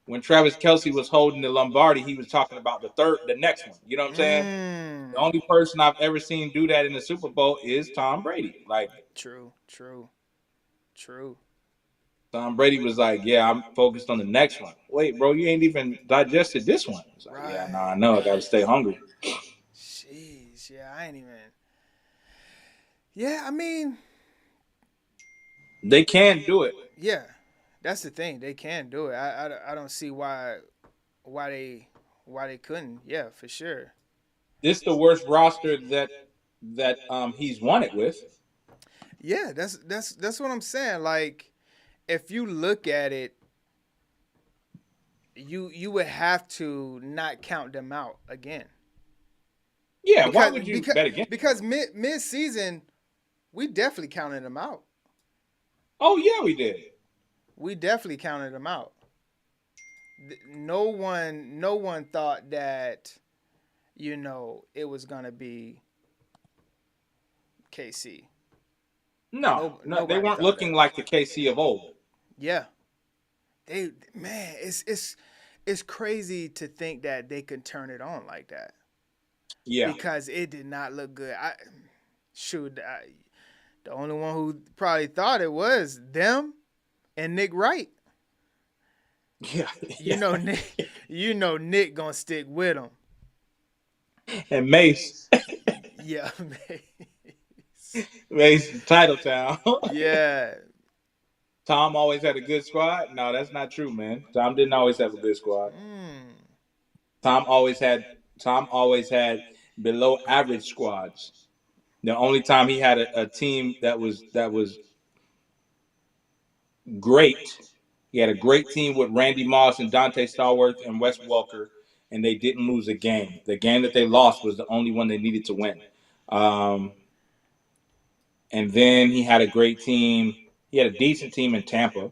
When Travis Kelce was holding the Lombardi, he was talking about the next one. You know what I'm saying? Mm. The only person I've ever seen do that in the Super Bowl is Tom Brady. Like, True. Tom Brady was like, "Yeah, I'm focused on the next one." Wait, bro, you ain't even digested this one. It's like, "Yeah, no, I Right. know. I got to stay hungry." Jeez, yeah, I ain't even. Yeah, I mean, They can do it. yeah, that's the thing. They can do it. I don't see why they why they couldn't. Yeah, for sure. This is the worst roster that he's won it with. Yeah, that's what I'm saying. Like, if you look at it, you would have to not count them out again. Yeah, why Because would you because bet against? because mid season, we definitely counted them out. Oh yeah, we did. We definitely counted them out. No one thought that it was gonna be KC. No, they Nobody weren't thought looking that. like the KC of old. Yeah, man, it's crazy to think that they could turn it on like that Yeah, because it did not look good. The only one who probably thought it was them and Nick Wright. yeah, You know Nick. You know Nick gonna stick with him. and Mace, Yeah, man. Mace, Titletown. Yeah. Tom always had a good squad. No, that's not true, man. Tom didn't always have a good squad. Tom always had Tom always had below average squads. The only time he had a team that was great, he had a great team with Randy Moss and Dante Stallworth and Wes Welker, and they didn't lose a game. The game that they lost was the only one they needed to win. And then he had a great team. He had a decent team in Tampa.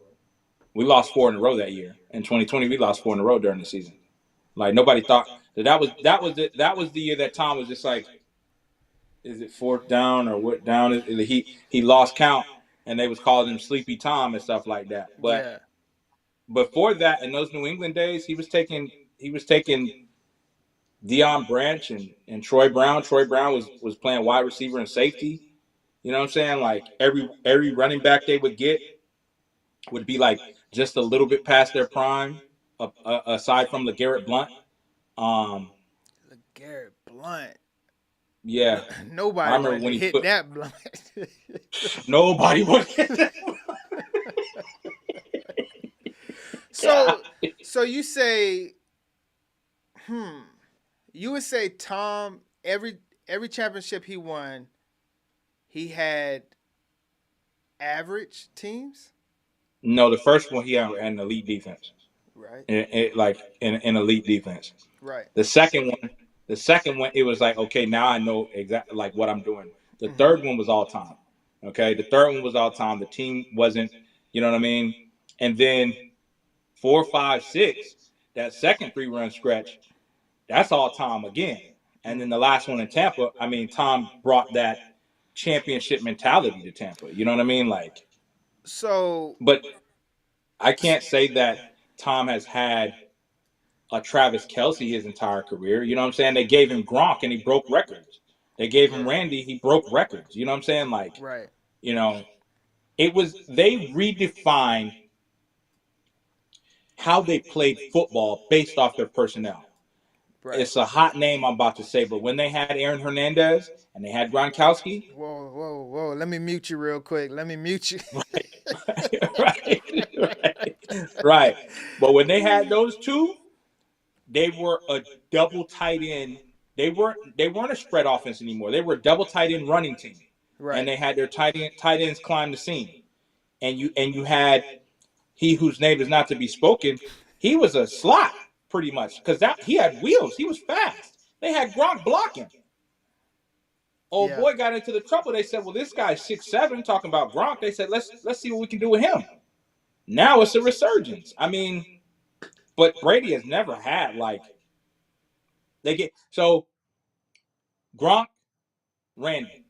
We lost 4 in a row that year. In 2020, we lost 4 in a row during the season. Like nobody thought that was the year that Tom was just like, is it fourth down or what down? He lost count, and they was calling him Sleepy Tom and stuff like that. But before that, in those New England days, he was taking Deion Branch and Troy Brown. Troy Brown was playing wide receiver and safety. You know what I'm saying? Like every running back they would get would be like just a little bit past their prime, aside from LeGarrette Blount. LeGarrette Blount. Yeah, Nobody wanted to hit that Blount. Nobody would hit that. So you say, you would say Tom, every championship he won, he had average teams? No, the first one he had an elite defense. Right. Like an elite defense. Right. The second one, it was like, okay, now I know exactly like what I'm doing. The third one was all time. Okay, the third one was all time. The team wasn't, you know what I mean? And then 4, 5, 6, that second 3-run stretch, that's all Tom again. And then the last one in Tampa, I mean, Tom brought that championship mentality to Tampa. You know what I mean? Like, but I can't say that Tom has had a Travis Kelce his entire career. You know what I'm saying? They gave him Gronk and he broke records. They gave him Randy, he broke records. You know what I'm saying? Like, right. You know, they redefined how they played football based off their personnel. Right. It's a hot name I'm about to say, but when they had Aaron Hernandez and they had Gronkowski. Whoa. Let me mute you real quick. Let me mute you. Right. But when they had those two, they were a double tight end. They weren't a spread offense anymore. They were a double tight end running team. Right. And they had their tight ends climb the seam. And you had he whose name is not to be spoken. He was a slot pretty much because he had wheels. He was fast. They had Gronk blocking. Boy got into the trouble. They said, "Well, this guy's 6'7", talking about Gronk." They said, "Let's see what we can do with him." Now it's a resurgence. I mean, but Brady has never had like so Gronk, Randy.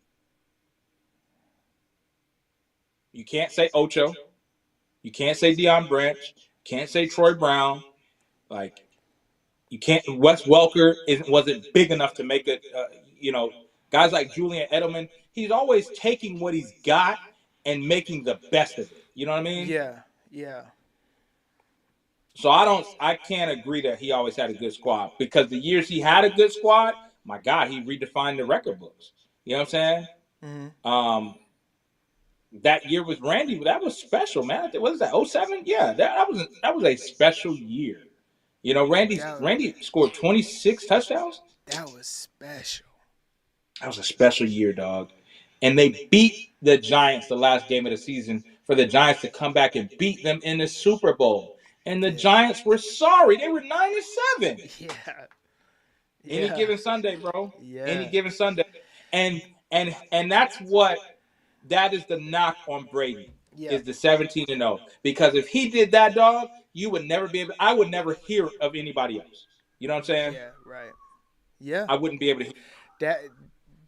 You can't say Ocho. You can't say Deion Branch. Can't say Troy Brown. Like, you can't. Wes Welker wasn't big enough to make it. Guys like Julian Edelman. He's always taking what he's got and making the best of it. You know what I mean? Yeah. So I can't agree that he always had a good squad because the years he had a good squad, my God, he redefined the record books. You know what I'm saying? Mm-hmm. That year with Randy, that was special, man. What is that? 07? Yeah, that was a special year. You know, Randy scored 26 touchdowns. That was special. That was a special year, dog. And they beat the Giants the last game of the season for the Giants to come back and beat them in the Super Bowl. And the Giants were sorry. They were 9-7. Yeah. Any given Sunday, bro. Yeah. Any given Sunday. And that is the knock on Brady. Yeah. Is the 17-0. Because if he did that, dog, I would never hear of anybody else. You know what I'm saying? Yeah, right. Yeah. I wouldn't be able to hear.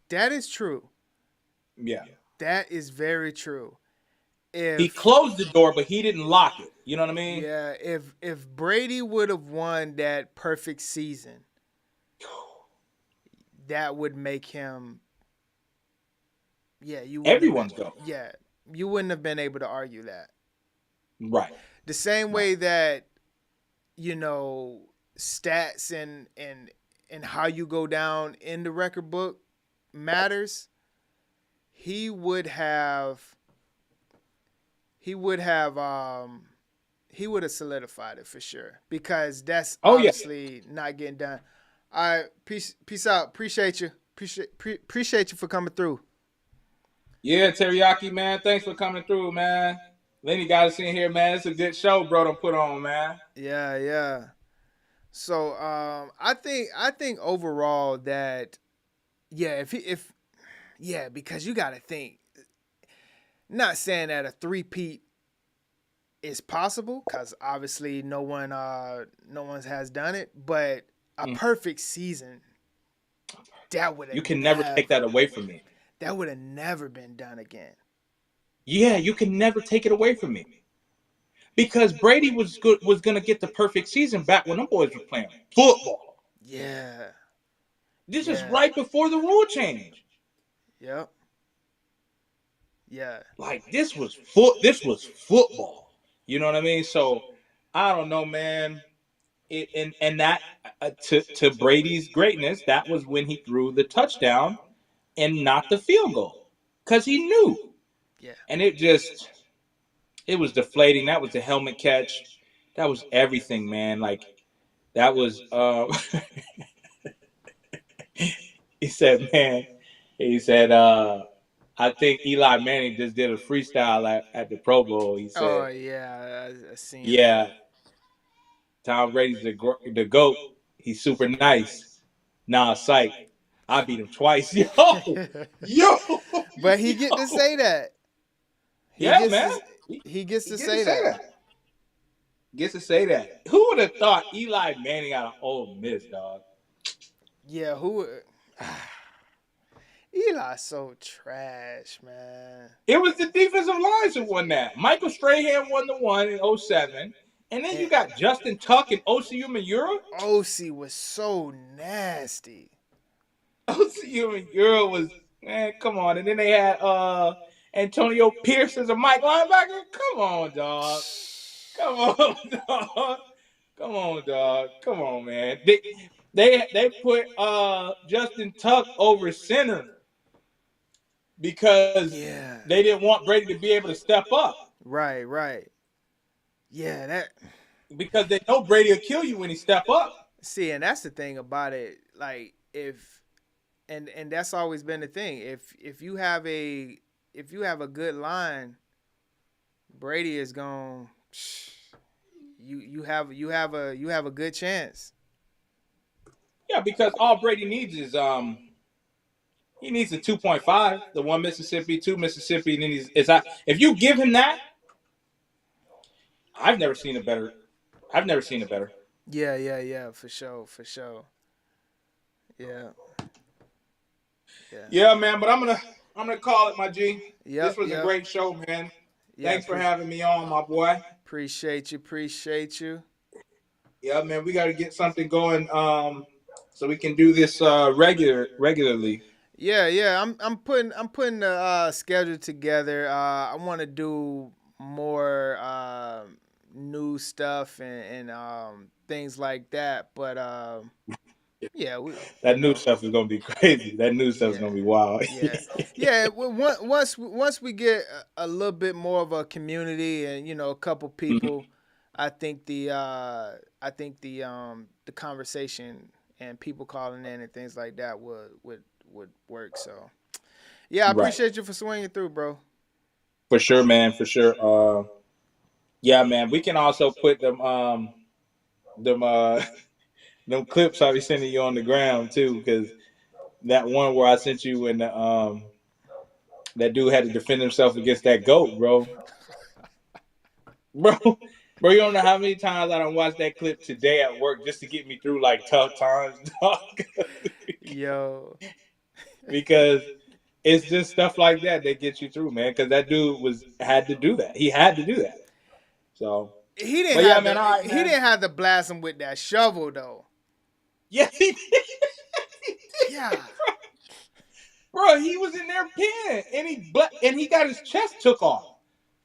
That is true. Yeah. That is very true. He closed the door, but he didn't lock it. You know what I mean? Yeah. If Brady would have won that perfect season, that would make him. Yeah, everyone's go. Yeah, you wouldn't have been able to argue that. Right. The same way that, stats and how you go down in the record book matters. He would have he would have solidified it for sure, because that's Oh yeah. obviously not getting done. All right, peace out. Appreciate you. Appreciate you for coming through. Yeah, Teriyaki, man. Thanks for coming through, man. Lenny got us in here, man. It's a good show, bro, to put on, man. Yeah. So I think overall that because you got to think. Not saying that a three-peat is possible, because obviously no one has done it, but a perfect season, that would have, you can never take that away from me. That would have never been done again. Yeah, you can never take it away from me. Because Brady was going to get the perfect season back when them boys were playing football. Yeah. This is right before the rule change. Yep. Yeah. Like this was football. You know what I mean? So I don't know, man. And that to Brady's greatness, that was when he threw the touchdown and not the field goal, because he knew. Yeah. And it was deflating. That was the helmet catch. That was everything, man. Like that was. He said, man. He said, I think Eli Manning just did a freestyle at the Pro Bowl. He said, "Oh yeah, I seen." Yeah, Tom Brady's the GOAT. He's super nice. Nah, psych. I beat him twice. Yo. But he get to say that. He gets to say that. Gets to say that. Who would have thought Eli Manning out of Ole Miss, dog? Yeah, who? Eli's so trash, man. It was the defensive lines who won that. Michael Strahan won the one in 2007. And then you got Justin Tuck and OCU Miura. OC was so nasty. OCU Miura was, man, come on. And then they had Antonio Pierce as a Mike linebacker. Come on, dog. Come on, dog. Come on, man. They put Justin Tuck over center because they didn't want Brady to be able to step up. Right. Yeah, that because they know Brady will kill you when he step up. See, and that's the thing about it. Like and that's always been the thing. If you have a good line, Brady is going. You have a good chance. Yeah, because all Brady needs is he needs a 2.5, the 1 Mississippi, 2 Mississippi, and then if you give him that, I've never seen it better. Yeah, for sure. Yeah, man, but I'm gonna call it, my G. Yep, this was a great show, man. Thanks for having me on, my boy. Appreciate you. Yeah, man, we got to get something going so we can do this regularly. Yeah. I'm putting the schedule together. I want to do more new stuff and things like that. But that new stuff is gonna be crazy. That new stuff is gonna be wild. Yeah. Once we get a little bit more of a community and a couple people, I think the conversation and people calling in and things like that would work. So I appreciate you for swinging through, bro. For sure, man. For sure. Yeah, man. We can also put them clips I'll be sending you on the ground too, because that one where I sent you when that dude had to defend himself against that goat, bro. Bro, you don't know how many times I done watched that clip today at work just to get me through like tough times, dog. Yo. Because it's just stuff like that gets you through, man. Because that dude had to do that. He had to do that. So he didn't have to blast him with that shovel though. Yeah, he did. Yeah. Bro, he was in there peeing, and he got his chest took off.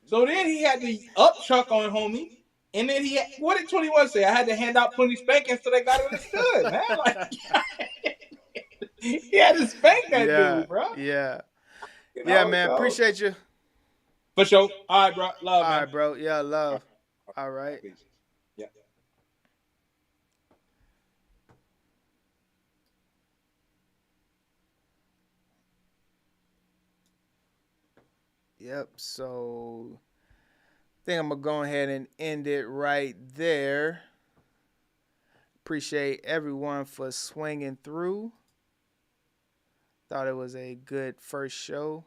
So then he had to upchuck on homie, and then what did 21 say? I had to hand out plenty spankings so they got understood, man. Like, he had to spank that dude, bro. Yeah. Yeah, man. Appreciate you. For sure. All right, bro. Love, All man. right, bro. Yeah, All right. love. All All right, right. peace. Yeah. Yep. So I think I'm gonna go ahead and end it right there. Appreciate everyone for swinging through. Thought it was a good first show.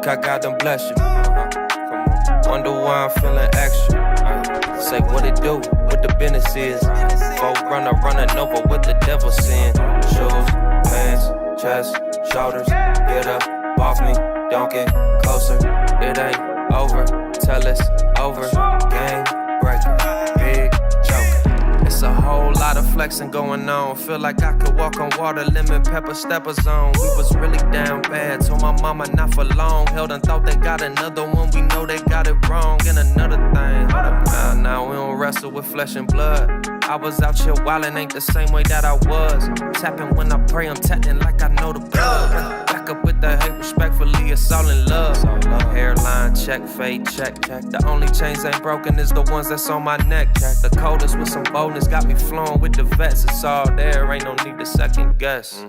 Look, I got them bless you. Wonder why I'm feeling extra. Say what it do, what the business is. Folk running over what the devil sin. Shoes, pants, chest, shoulders. Get up off me, don't get closer. It ain't over, tell it's over. Game breaker, big joker. It's a whole lot of flexing going on. Feel like I could walk on water, lemon pepper stepper zone. We was really down bad, told my mama not for long. Held and thought they got another one, we know they got it wrong. And another thing, hold up now we don't wrestle with flesh and blood. I was out here wildin', ain't the same way that I was. Tapping when I pray, I'm tapping like I know the blood. Back up with the hate, respectfully, it's all in love. Hairline, check, fade, check. The only chains ain't broken is the ones that's on my neck. The coldest with some boldness, got me flowing with the vets. It's all there, ain't no need to second guess.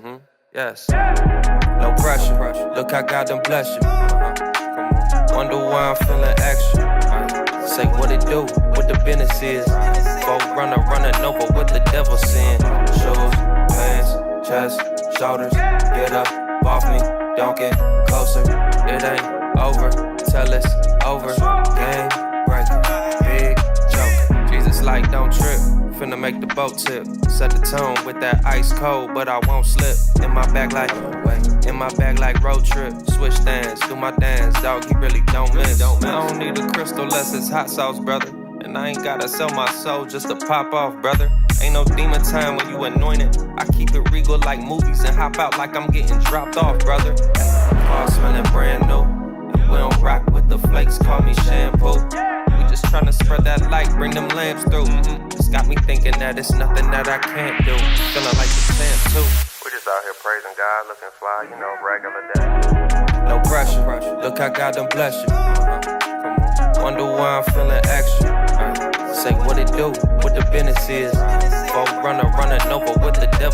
Yes, no pressure. Look, I got them bless you. Wonder why I'm feeling extra. Say what it do, what the business is. Folk running over what the devil sin. Shoes, pants, chest, shoulders. Get up off me, don't get closer. It ain't over, tell it's over. Game breaker, big joker. Jesus like don't trip, finna make the boat tip. Set the tone with that ice cold, but I won't slip. In my bag like road trip. Switch stands, do my dance, dog, you really don't miss. I don't need a crystal unless it's hot sauce, brother. And I ain't gotta sell my soul just to pop off, brother. Ain't no demon time when you anointed. I keep it regal like movies and hop out like I'm getting dropped off, brother. Car smelling brand new. And we don't rock with the flakes, call me shampoo. We just tryna spread that light, bring them lamps through. It's got me thinking that it's nothing that I can't do. Feeling like the champ too. We just out here praising God, looking fly, you know, regular day. No pressure, look, I got them bless you. Wonder why I'm feeling extra. Say what it do, what the business is. Folk running over what the devil